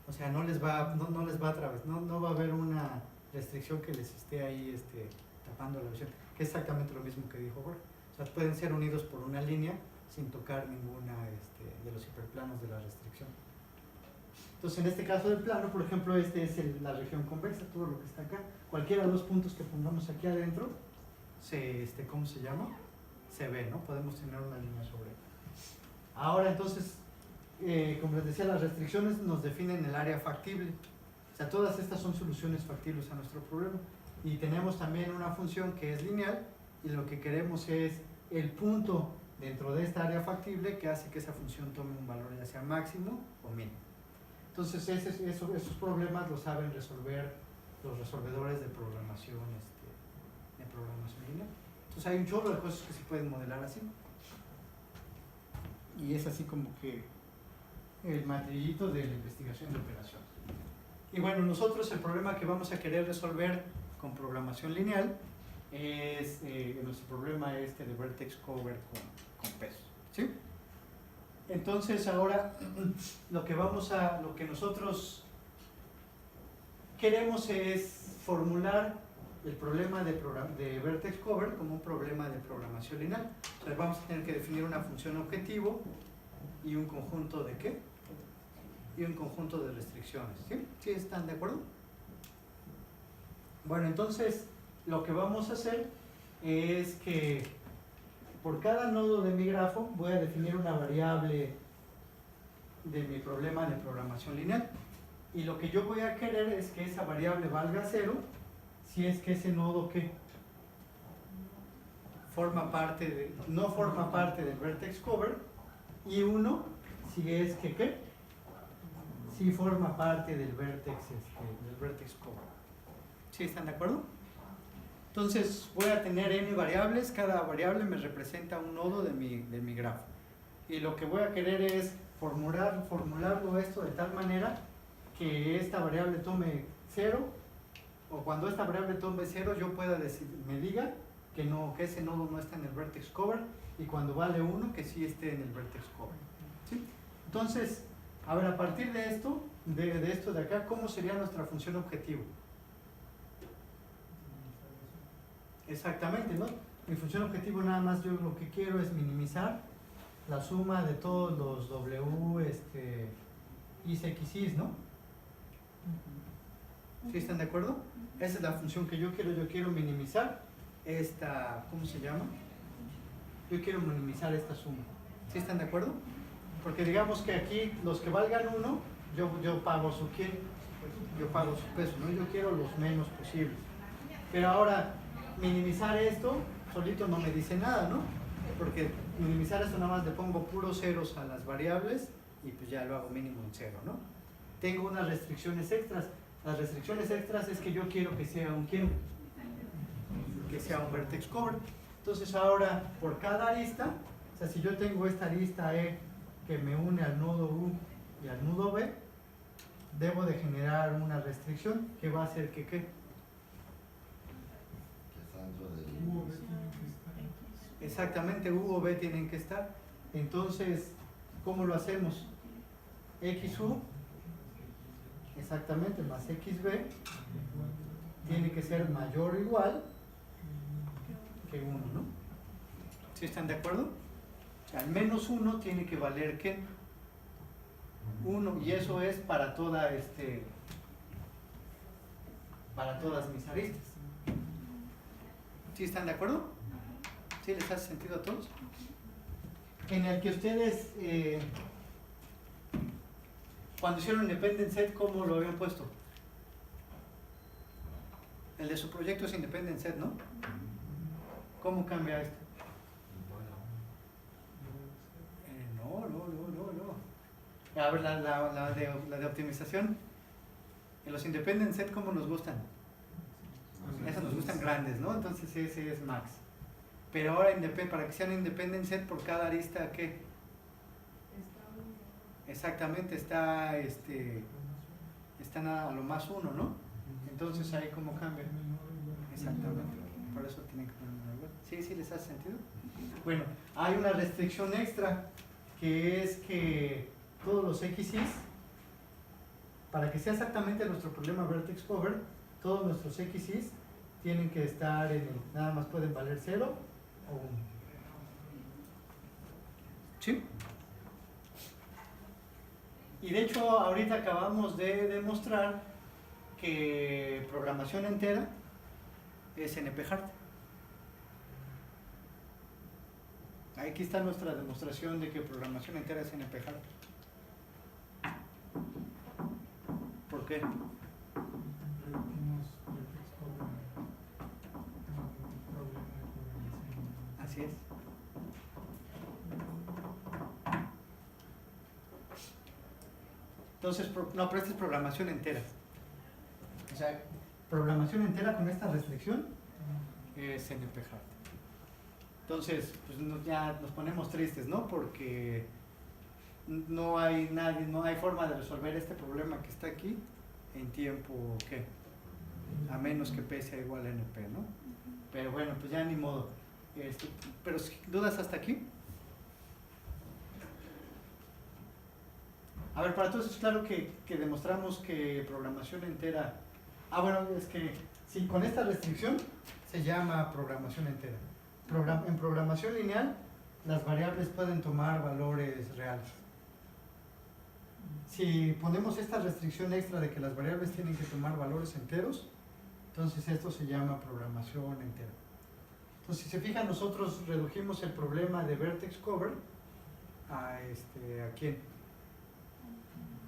O sea, no les va a través, no va a haber una restricción que les esté ahí tapando la visión, que es exactamente lo mismo que dijo Jorge. O sea, pueden ser unidos por una línea sin tocar ninguna de los hiperplanos de la restricción. Entonces, en este caso del plano, por ejemplo, es la región convexa, todo lo que está acá. Cualquiera de los puntos que pongamos aquí adentro, ¿cómo se llama? Se ve, ¿no? Podemos tener una línea sobre él. Ahora, entonces, como les decía, las restricciones nos definen el área factible. O sea, todas estas son soluciones factibles a nuestro problema. Y tenemos también una función que es lineal, y lo que queremos es el punto dentro de esta área factible que hace que esa función tome un valor ya sea máximo o mínimo. Entonces, esos problemas los saben resolver los resolvedores de programación lineal. Entonces, hay un chorro de cosas que se pueden modelar así. Y es así como que el materialito de la investigación de operaciones. Y bueno, nosotros el problema que vamos a querer resolver con programación lineal es nuestro problema de vertex cover con peso. ¿Sí? Entonces ahora lo que nosotros queremos es formular el problema de vertex cover como un problema de programación lineal. Entonces vamos a tener que definir una función objetivo y un conjunto de ¿qué? Y un conjunto de restricciones. ¿Sí? ¿Sí están de acuerdo? Bueno, entonces lo que vamos a hacer es que por cada nodo de mi grafo voy a definir una variable de mi problema de programación lineal. Y lo que yo voy a querer es que esa variable valga 0 si es que ese nodo ¿qué? No forma parte del vertex cover, y 1 si es que ¿qué? Si forma parte del vertex cover. ¿Sí están de acuerdo? Entonces voy a tener n variables, cada variable me representa un nodo de mi grafo. Y lo que voy a querer es formularlo esto de tal manera que esta variable tome 0, o cuando esta variable tome 0 yo pueda decir, me diga que ese nodo no está en el vertex cover, y cuando vale 1 que sí esté en el vertex cover. ¿Sí? Entonces, a ver, a partir de esto de acá, ¿cómo sería nuestra función objetivo? Exactamente, ¿no? Mi función objetivo nada más yo lo que quiero es minimizar la suma de todos los W, Is, X, Is, ¿no? ¿Sí están de acuerdo? Esa es la función que yo quiero minimizar esta, ¿cómo se llama? Yo quiero minimizar esta suma. ¿Sí están de acuerdo? Porque digamos que aquí los que valgan 1, yo pago su peso, ¿no? Yo quiero los menos posibles. Pero ahora, minimizar esto solito no me dice nada, ¿no? Porque minimizar esto nada más le pongo puros ceros a las variables y pues ya lo hago mínimo en 0, ¿no? Tengo unas restricciones extras. Las restricciones extras es que yo quiero que sea un vertex cover. Entonces ahora, por cada arista, o sea, si yo tengo esta arista E que me une al nodo U y al nodo B, debo de generar una restricción que va a hacer que ¿qué? Que dentro del... U o B tienen que estar. Exactamente, U o B tienen que estar. Entonces, ¿cómo lo hacemos? XU, exactamente, más XB tiene que ser mayor o igual que 1, ¿no? ¿Sí están de acuerdo? O sea, al menos 1 tiene que valer ¿qué? 1, y eso es para toda para todas mis aristas. ¿Sí están de acuerdo? ¿Sí les hace sentido a todos? En el que ustedes cuando hicieron Independent Set, ¿cómo lo habían puesto? El de su proyecto es Independent Set, ¿no? ¿Cómo cambia esto? No. A ver, la de optimización. En los Independent Set, ¿cómo nos gustan? Esas nos gustan grandes, ¿no? Entonces ese es max. Pero ahora para que sean Independent Set por cada arista, ¿qué? Exactamente, está a lo más 1, ¿no? Entonces ahí cómo cambia. Exactamente. Por eso tienen que poner una igual. ¿Sí les hace sentido? Bueno, hay una restricción extra que es que todos los XYs, para que sea exactamente nuestro problema vertex cover, todos nuestros XYs tienen que estar nada más pueden valer 0 o 1. ¿Sí? Y de hecho ahorita acabamos de demostrar que programación entera es NP-hard. Aquí está nuestra demostración de que programación entera es NP-hard. ¿Por qué? Así es. Entonces, no, pero esta es programación entera. O sea, programación entera con esta restricción es NP-hard. Entonces, pues ya nos ponemos tristes, ¿no? Porque no hay forma de resolver este problema que está aquí en tiempo, ¿qué? A menos que P sea igual a NP, ¿no? Pero bueno, pues ya ni modo. Pero ¿dudas hasta aquí? A ver, para todos es claro que demostramos que programación entera... bueno, es que sí, con esta restricción se llama programación entera. En programación lineal, las variables pueden tomar valores reales. Si ponemos esta restricción extra de que las variables tienen que tomar valores enteros, entonces esto se llama programación entera. Entonces, si se fijan, nosotros redujimos el problema de vertex cover ¿a quién?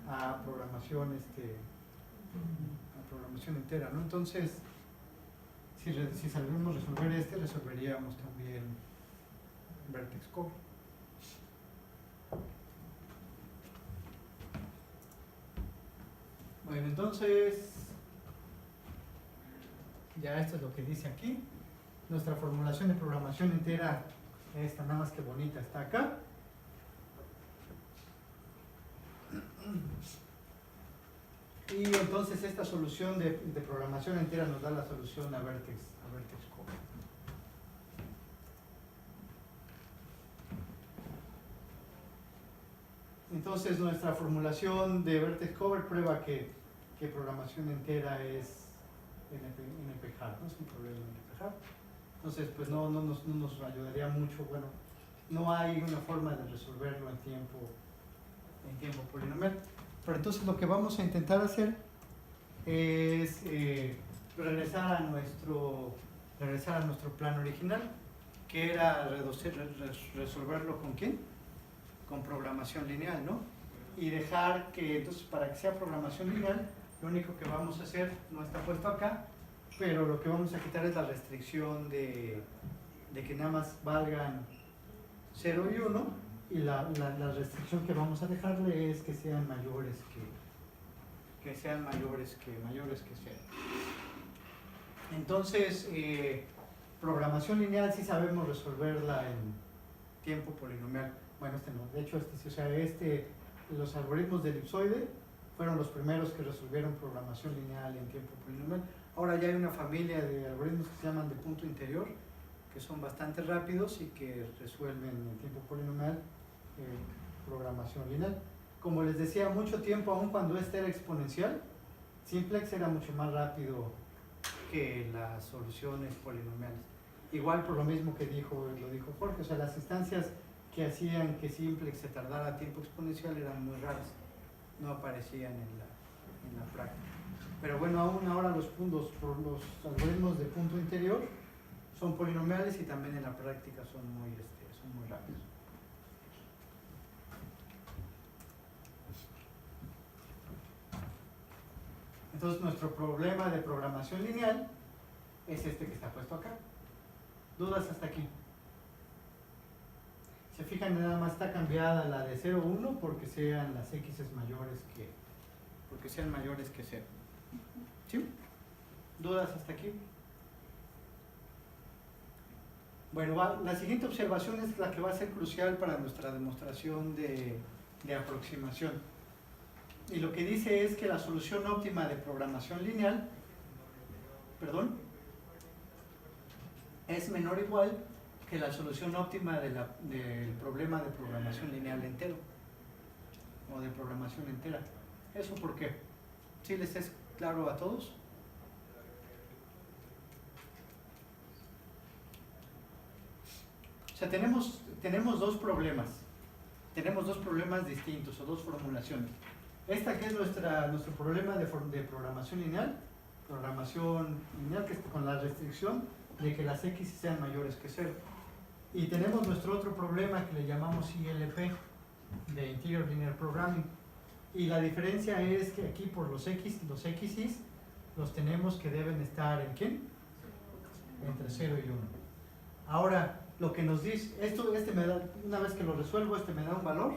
A programación entera, ¿no? Entonces, si sabemos resolver resolveríamos también vertex cover. Bueno, entonces ya esto es lo que dice aquí. Nuestra formulación de programación entera, esta nada más que bonita, está acá. Y entonces esta solución de programación entera nos da la solución a vertex cover. Entonces nuestra formulación de vertex cover prueba que programación entera es NP-hard, ¿no? Es un problema NP-hard. Entonces pues no nos ayudaría mucho, bueno, no hay una forma de resolverlo en tiempo polinomial. Pero entonces lo que vamos a intentar hacer es regresar a nuestro plan original, que era resolverlo ¿con quién? Con programación lineal, ¿no? Y dejar que, entonces, para que sea programación lineal, lo único que vamos a hacer, no está puesto acá, pero lo que vamos a quitar es la restricción de que nada más valgan 0 y 1, y la restricción que vamos a dejarle es que sean mayores que 0. Entonces, programación lineal sí sabemos resolverla en tiempo polinomial. Bueno, no, de hecho sí, o sea, los algoritmos de elipsoide fueron los primeros que resolvieron programación lineal en tiempo polinomial. Ahora ya hay una familia de algoritmos que se llaman de punto interior, que son bastante rápidos y que resuelven en tiempo polinomial programación lineal. Como les decía, mucho tiempo, aun cuando este era exponencial, simplex era mucho más rápido que las soluciones polinomiales. Igual por lo mismo que lo dijo Jorge, o sea, las instancias que hacían que simplex se tardara tiempo exponencial eran muy raras, no aparecían en la práctica. Pero bueno, aún ahora los algoritmos de punto interior son polinomiales y también en la práctica son muy rápidos. Entonces nuestro problema de programación lineal es este que está puesto acá. ¿Dudas hasta aquí? Se fijan, nada más está cambiada la de 0, 1 porque sean las x mayores que 0. ¿Sí? ¿Dudas hasta aquí? Bueno, la siguiente observación es la que va a ser crucial para nuestra demostración de aproximación. Y lo que dice es que la solución óptima de programación lineal, es menor o igual que la solución óptima del problema de programación lineal entero o de programación entera. ¿Eso por qué? ¿Sí les es claro a todos? O sea, tenemos dos problemas. Tenemos dos problemas distintos o dos formulaciones. Esta que es nuestro problema de programación lineal que es con la restricción de que las x sean mayores que 0. Y tenemos nuestro otro problema que le llamamos ILP, de Interior Linear Programming. Y la diferencia es que aquí por los x's los tenemos que deben estar ¿en quién? Entre 0 y 1. Ahora, lo que nos dice, me da, una vez que lo resuelvo, me da un valor,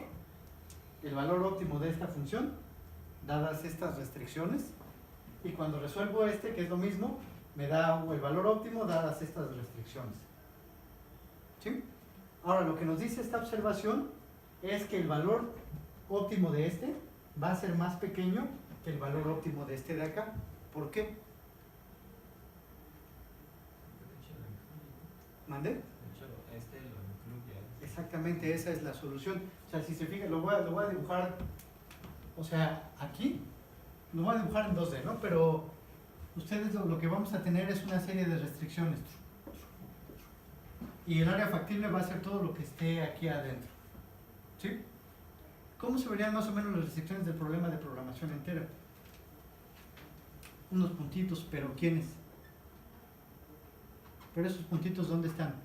el valor óptimo de esta función, dadas estas restricciones, y cuando resuelvo que es lo mismo, me da el valor óptimo dadas estas restricciones. ¿Sí? Ahora, lo que nos dice esta observación es que el valor óptimo de va a ser más pequeño que el valor óptimo de de acá. ¿Por qué? ¿Mandé? Exactamente, esa es la solución. O sea, si se fijan, lo voy a dibujar, o sea, aquí, lo voy a dibujar en 2D, ¿no? Pero ustedes lo que vamos a tener es una serie de restricciones. Y el área factible va a ser todo lo que esté aquí adentro. ¿Sí? ¿Cómo se verían más o menos las restricciones del problema de programación entera? Unos puntitos, pero ¿quiénes? Pero esos puntitos, ¿dónde están?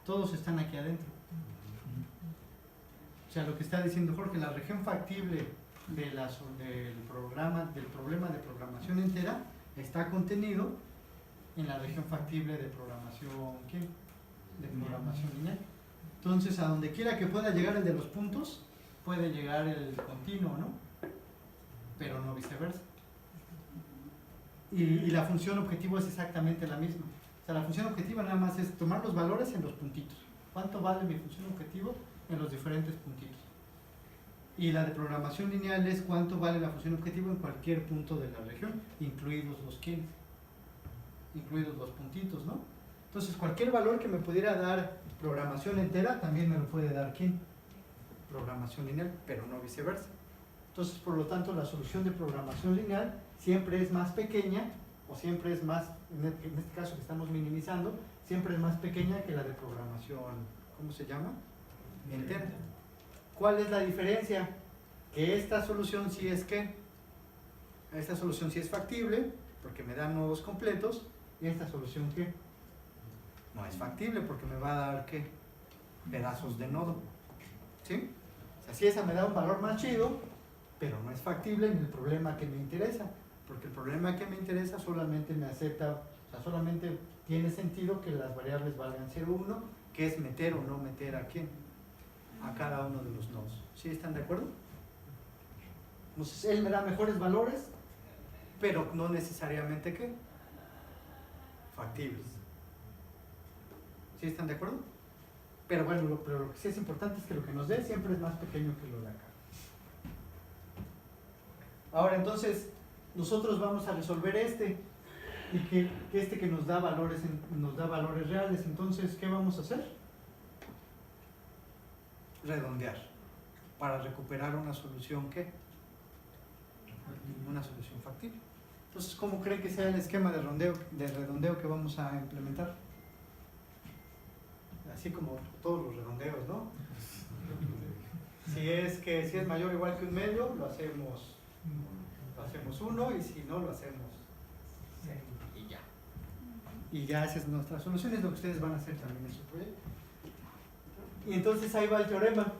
Todos están aquí adentro. O sea, lo que está diciendo Jorge, la región factible del problema de programación entera está contenido en la región factible de programación lineal. Entonces, a donde quiera que pueda llegar el de los puntos, puede llegar el continuo, ¿no? Pero no viceversa. Y la función objetivo es exactamente la misma. O sea, la función objetiva nada más es tomar los valores en los puntitos. ¿Cuánto vale mi función objetivo en los diferentes puntitos? Y la de programación lineal es cuánto vale la función objetivo en cualquier punto de la región, incluidos los puntitos, ¿no? Entonces, cualquier valor que me pudiera dar programación entera, también me lo puede dar ¿quién? Programación lineal, pero no viceversa. Entonces, por lo tanto, la solución de programación lineal siempre es más pequeña, o siempre es más, en este caso que estamos minimizando, siempre es más pequeña que la de programación, ¿cómo se llama? Entera. ¿Cuál es la diferencia? Que esta solución sí es factible, porque me da nodos completos, y esta solución ¿qué? No es factible, porque me va a dar ¿qué? Pedazos de nodo. ¿Sí? O sea, si esa me da un valor más chido, pero no es factible en el problema que me interesa, porque el problema que me interesa solamente me acepta, o sea, solamente tiene sentido que las variables valgan 0 o 1, que es meter o no meter a quién, a cada uno de los nodos. ¿Sí están de acuerdo? Entonces él me da mejores valores, pero no necesariamente ¿qué? Factibles. ¿Sí están de acuerdo? Pero bueno, lo que sí es importante es que lo que nos dé siempre es más pequeño que lo de acá. Ahora entonces, nosotros vamos a resolver y que nos da valores reales. Entonces, ¿qué vamos a hacer? Redondear para recuperar una solución una solución factible. Entonces, ¿cómo creen que sea el esquema de redondeo que vamos a implementar? Así como todos los redondeos, ¿no? Si es mayor o igual que un medio, lo hacemos 1, y si no, lo hacemos 0, y ya. Y ya esa es nuestra solución, es lo que ustedes van a hacer también en su proyecto. Y entonces ahí va el teorema.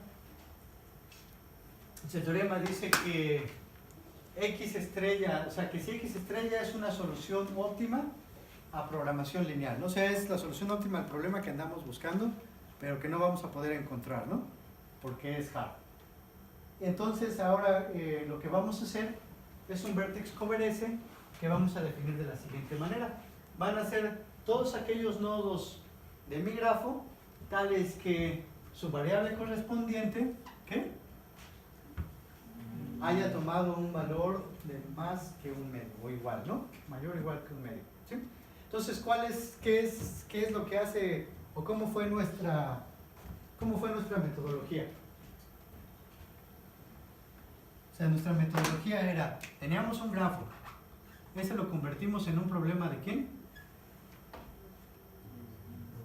El teorema dice que X estrella, o sea que si X estrella es una solución óptima a programación lineal, ¿no? O sea, es la solución óptima al problema que andamos buscando, pero que no vamos a poder encontrar, ¿no? Porque es hard. Entonces ahora lo que vamos a hacer es un vertex cover S que vamos a definir de la siguiente manera. Van a ser todos aquellos nodos de mi grafo, tales que su variable correspondiente, ¿qué? Haya tomado un valor de más que un medio, o igual, ¿no? Mayor o igual que un medio, ¿sí? Entonces, qué es lo que hace, o cómo fue nuestra metodología? O sea, nuestra metodología era, teníamos un grafo, ese lo convertimos en un problema ¿de quién?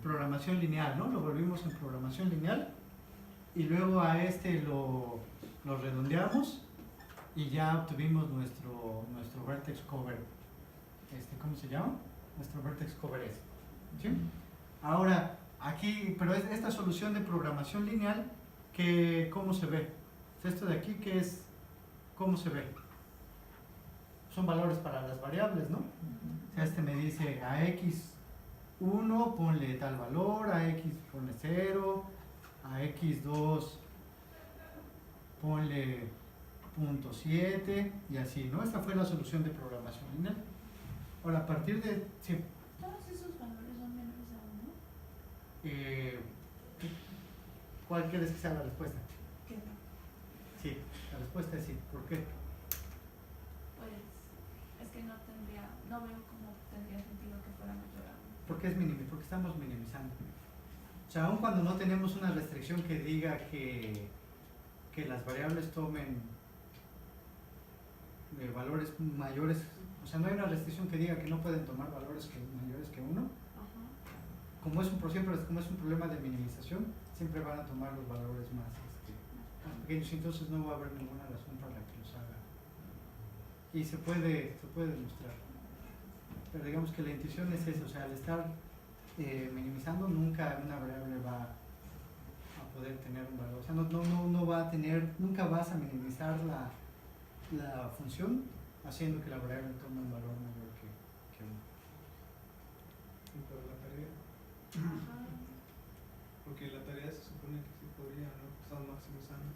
Programación lineal, ¿no? Lo volvimos en programación lineal, y luego a este lo redondeamos, y ya obtuvimos nuestro vertex cover, ¿cómo se llama? Nuestro vertex cover S, ¿sí? Ahora, aquí, pero esta solución de programación lineal, ¿cómo se ve? Esto de aquí, ¿cómo se ve? Son valores para las variables, ¿no? O sea, me dice a x1 ponle tal valor, a x ponle 0, a x2 ponle 0.7 y así, ¿no? Esta fue la solución de programación lineal. Ahora, a partir de... Sí. ¿Todos esos valores son menores a 1? ¿Cuál quieres que sea la respuesta? ¿Qué no? Sí, la respuesta es sí. ¿Por qué? Pues es que no veo cómo tendría sentido que fuera mayor a 1. Porque estamos minimizando. O sea, aun cuando no tenemos una restricción que diga que las variables tomen valores mayores, o sea, no hay una restricción que diga que no pueden tomar valores mayores que 1. Como es un problema de minimización, siempre van a tomar los valores más pequeños, entonces no va a haber ninguna razón para que los haga. Y se puede demostrar. Pero digamos que la intuición es eso, o sea, al estar minimizando, nunca una variable va a poder tener un valor. O sea, no va a tener, nunca vas a minimizar la función haciendo que la variable tome un valor mayor que 1. Y para la tarea, porque la tarea se supone que sí podría, ¿no? Estamos maximizando.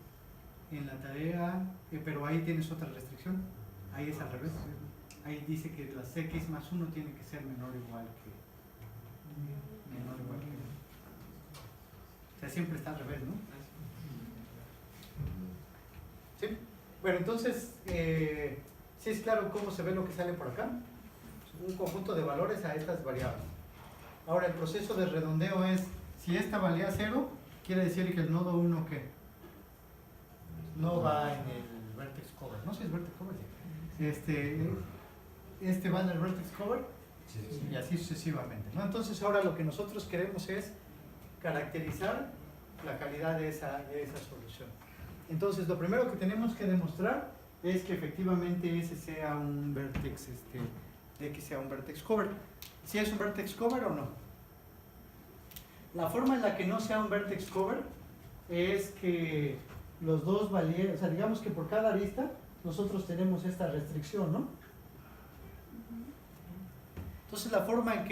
En la tarea, pero ahí tienes otra restricción, ahí es al revés. Ahí dice que las x más 1 tiene que ser menor o igual que 1. O sea, siempre está al revés, ¿no? ¿Sí? Bueno, entonces, sí es claro cómo se ve lo que sale por acá. Un conjunto de valores a estas variables. Ahora, el proceso de redondeo es, si esta valía 0, quiere decir que el nodo 1, ¿qué? No va en el vertex cover. No sé si es vertex cover. Este va en el vertex cover y así sucesivamente, ¿no? Entonces, ahora lo que nosotros queremos es caracterizar la calidad de esa solución. Entonces, lo primero que tenemos que demostrar es que efectivamente ese sea un vertex, X sea un vertex cover. ¿Si es un vertex cover o no? La forma en la que no sea un vertex cover es que los dos valieran, o sea, digamos que por cada arista nosotros tenemos esta restricción, ¿no? Entonces, la forma en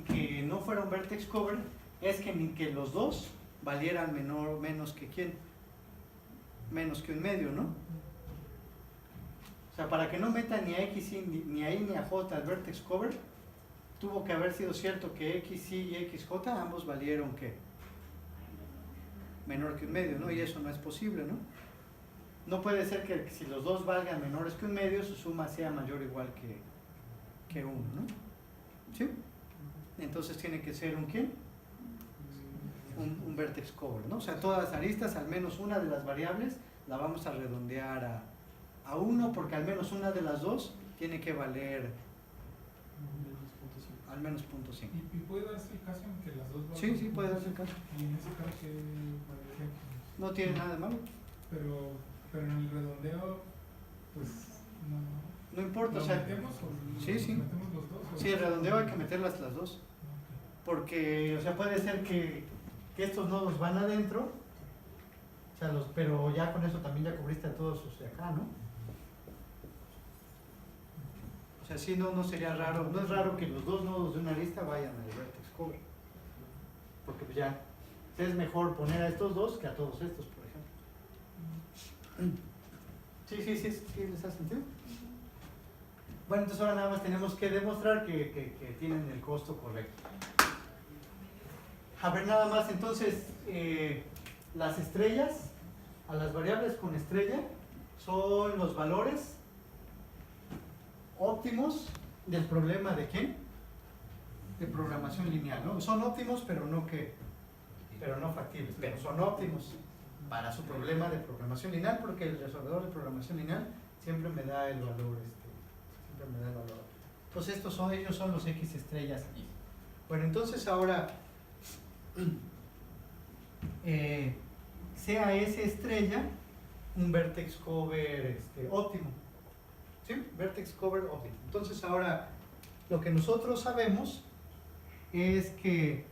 que no fuera un vertex cover es que los dos valieran menos que quién. Menos que un medio, ¿no? O sea, para que no meta ni a X ni a Y ni a J al vertex cover, tuvo que haber sido cierto que XY y XJ ambos valieron ¿qué? Menor que un medio, ¿no? Y eso no es posible, ¿no? No puede ser que si los dos valgan menores que un medio, su suma sea mayor o igual que 1, ¿no? ¿Sí? Entonces tiene que ser un ¿quién? Un vertex cover, ¿no? O sea, todas las aristas, al menos una de las variables, la vamos a redondear a 1, porque al menos una de las dos tiene que valer al menos 0.5. ¿Y puede darse el caso en que las dos Sí, sí, puede darse el caso. Y en ese caso, ¿qué parece? No tiene nada de malo. Pero en el redondeo, pues no. No importa, ¿Lo o sea, metemos o sí, sí. metemos los dos? ¿O? sí, el redondeo hay que meterlas las dos. Ok. Porque, o sea, puede ser que estos nodos van adentro, o sea, pero ya con eso también ya cubriste a todos los de acá, ¿no? O sea, sí, no sería raro, no es raro que los dos nodos de una arista vayan al vertex cover. Porque pues ya, es mejor poner a estos dos que a todos estos, por ejemplo. Sí, ¿les hace sentido? Bueno, entonces ahora nada más tenemos que demostrar que tienen el costo correcto. A ver, nada más, entonces, las estrellas, a las variables con estrella, son los valores óptimos del problema de ¿quién? De programación lineal, ¿no? Son óptimos, pero no factibles, pero son óptimos para su problema de programación lineal, porque el resolvedor de programación lineal siempre me da el valor, Entonces ellos son los X estrellas y. Bueno, entonces ahora sea S estrella un vertex cover óptimo. ¿Sí? Vertex cover óptimo. Entonces ahora lo que nosotros sabemos es que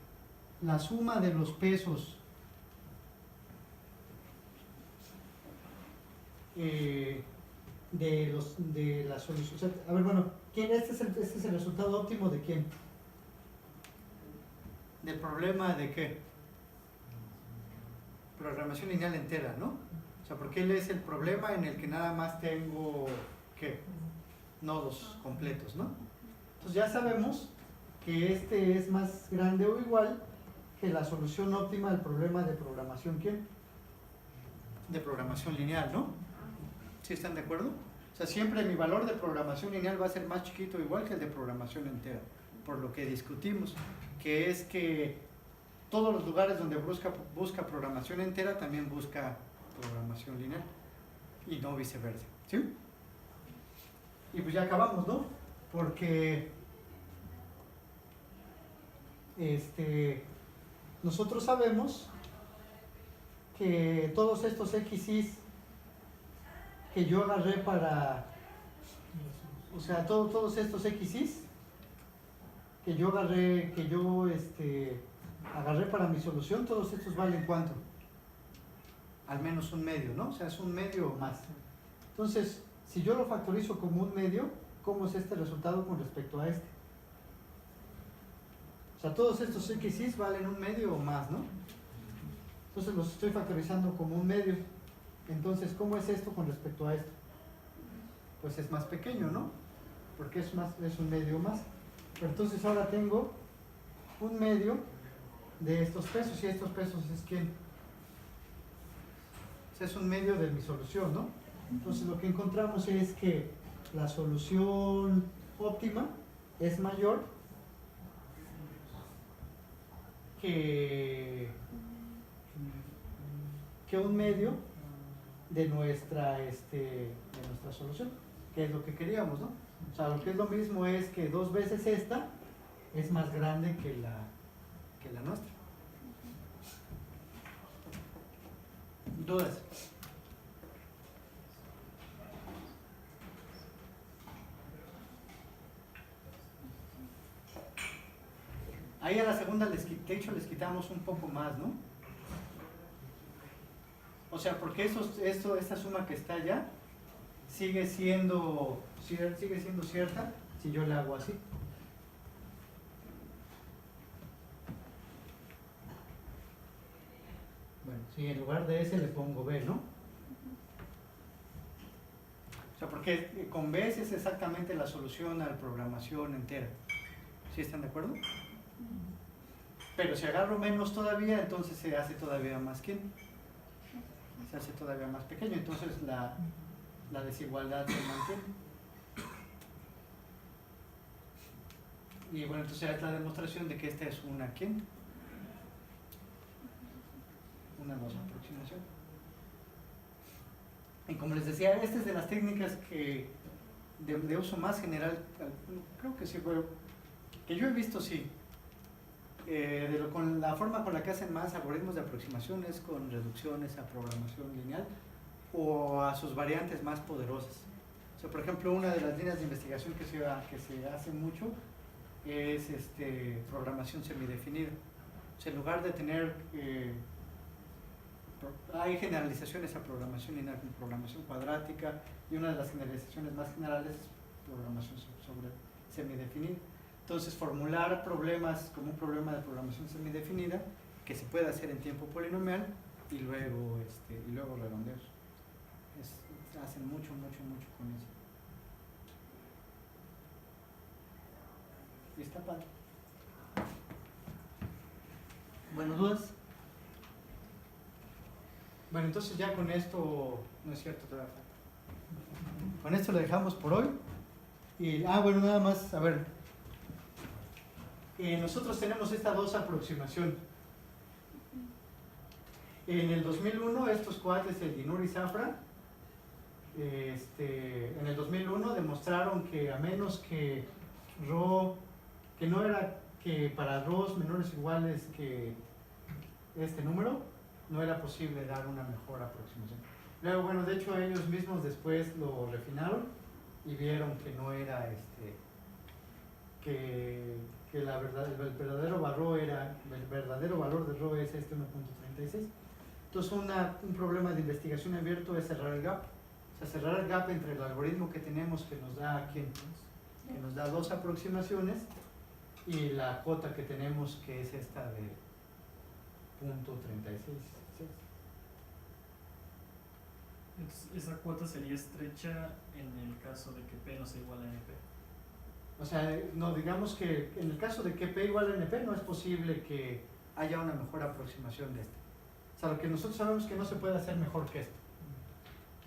la suma de los pesos de la solución. O sea, a ver, bueno, este es el resultado óptimo de quién? Del problema de qué? Programación lineal entera, ¿no? O sea, porque él es el problema en el que nada más tengo, ¿qué? Nodos completos, ¿no? Entonces ya sabemos que este es más grande o igual que la solución óptima del problema de programación, ¿quién? De programación lineal, ¿no? ¿Sí están de acuerdo? O sea, siempre mi valor de programación lineal va a ser más chiquito o igual que el de programación entera, por lo que discutimos, que es que todos los lugares donde busca programación entera también busca programación lineal y no viceversa, ¿sí? Y pues ya acabamos, ¿no? Porque nosotros sabemos que todos estos XYs que yo agarré para, o sea, todos estos XYs que yo agarré para mi solución, todos estos valen ¿cuánto? Al menos un medio, ¿no? O sea, es un medio o más. Entonces, si yo lo factorizo como un medio, ¿cómo es este resultado con respecto a este? O sea, todos estos XYs valen un medio o más, ¿no? Entonces los estoy factorizando como un medio. Entonces, ¿cómo es esto con respecto a esto? Pues es más pequeño, ¿no? Porque es un medio más. Pero entonces ahora tengo un medio de estos pesos, y estos pesos es ¿quién? O sea, es un medio de mi solución, ¿no? Entonces lo que encontramos es que la solución óptima es mayor que un medio de nuestra solución, que es lo que queríamos, ¿no? O sea, lo que es lo mismo es que 2 veces esta es más grande que la nuestra. ¿Dudas? Ahí a la segunda de hecho les quitamos un poco más, ¿no? O sea, porque esta suma que está allá sigue siendo cierta si yo la hago así. Bueno, si en lugar de S le pongo B, ¿no? O sea, porque con B es exactamente la solución a la programación entera. ¿Sí están de acuerdo? Pero si agarro menos todavía, entonces se hace todavía más ¿quién? Se hace todavía más pequeño, entonces la desigualdad se mantiene. Y bueno, entonces es la demostración de que esta es una ¿quién? Una dos aproximación. Y como les decía, esta es de las técnicas que de uso más general, creo que sí, pero que yo he visto sí. Con la forma con la que hacen más algoritmos de aproximación es con reducciones a programación lineal o a sus variantes más poderosas. O sea, por ejemplo, una de las líneas de investigación que se hace mucho es programación semidefinida. O sea, en lugar de tener, hay generalizaciones a programación lineal como programación cuadrática, y una de las generalizaciones más generales es programación sobre semidefinida. Entonces, formular problemas como un problema de programación semidefinida que se puede hacer en tiempo polinomial y luego redondeos. Hacen mucho con eso. Y está padre. Bueno, ¿dudas? Bueno, entonces ya con esto, no es cierto, todavía falta. Con esto lo dejamos por hoy. Y, bueno, nada más, a ver. Nosotros tenemos esta dos aproximación. En el 2001, estos cuates, el Dinur y Zafra, en el 2001 demostraron que a menos que que no era que para ρ's menores o iguales que este número, no era posible dar una mejor aproximación. Luego, bueno, de hecho ellos mismos después lo refinaron y vieron que no era que el verdadero valor de ρ es 1.36. Entonces un problema de investigación abierto es cerrar el gap. O sea, cerrar el gap entre el algoritmo que tenemos que nos da que nos da dos aproximaciones y la cota que tenemos que es esta de 0.36. Entonces, esa cuota sería estrecha en el caso de que P no sea igual a NP. O sea, no, digamos que en el caso de que P igual a NP no es posible que haya una mejor aproximación de esta. O sea, lo que nosotros sabemos que no se puede hacer mejor que esto.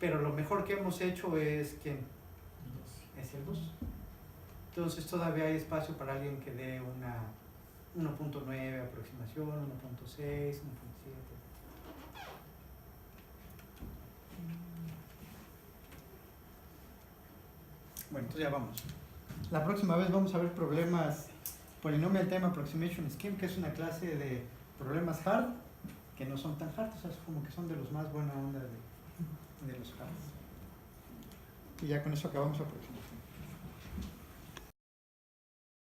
Pero lo mejor que hemos hecho es ¿quién? Es el 2. Entonces todavía hay espacio para alguien que dé una 1.9 aproximación, 1.6, 1.7. Bueno, entonces ya vamos. La próxima vez vamos a ver problemas Polynomial Time Approximation Scheme, que es una clase de problemas hard que no son tan hard, o sea, es como que son de los más buena onda de los hard. Y ya con eso acabamos la próxima.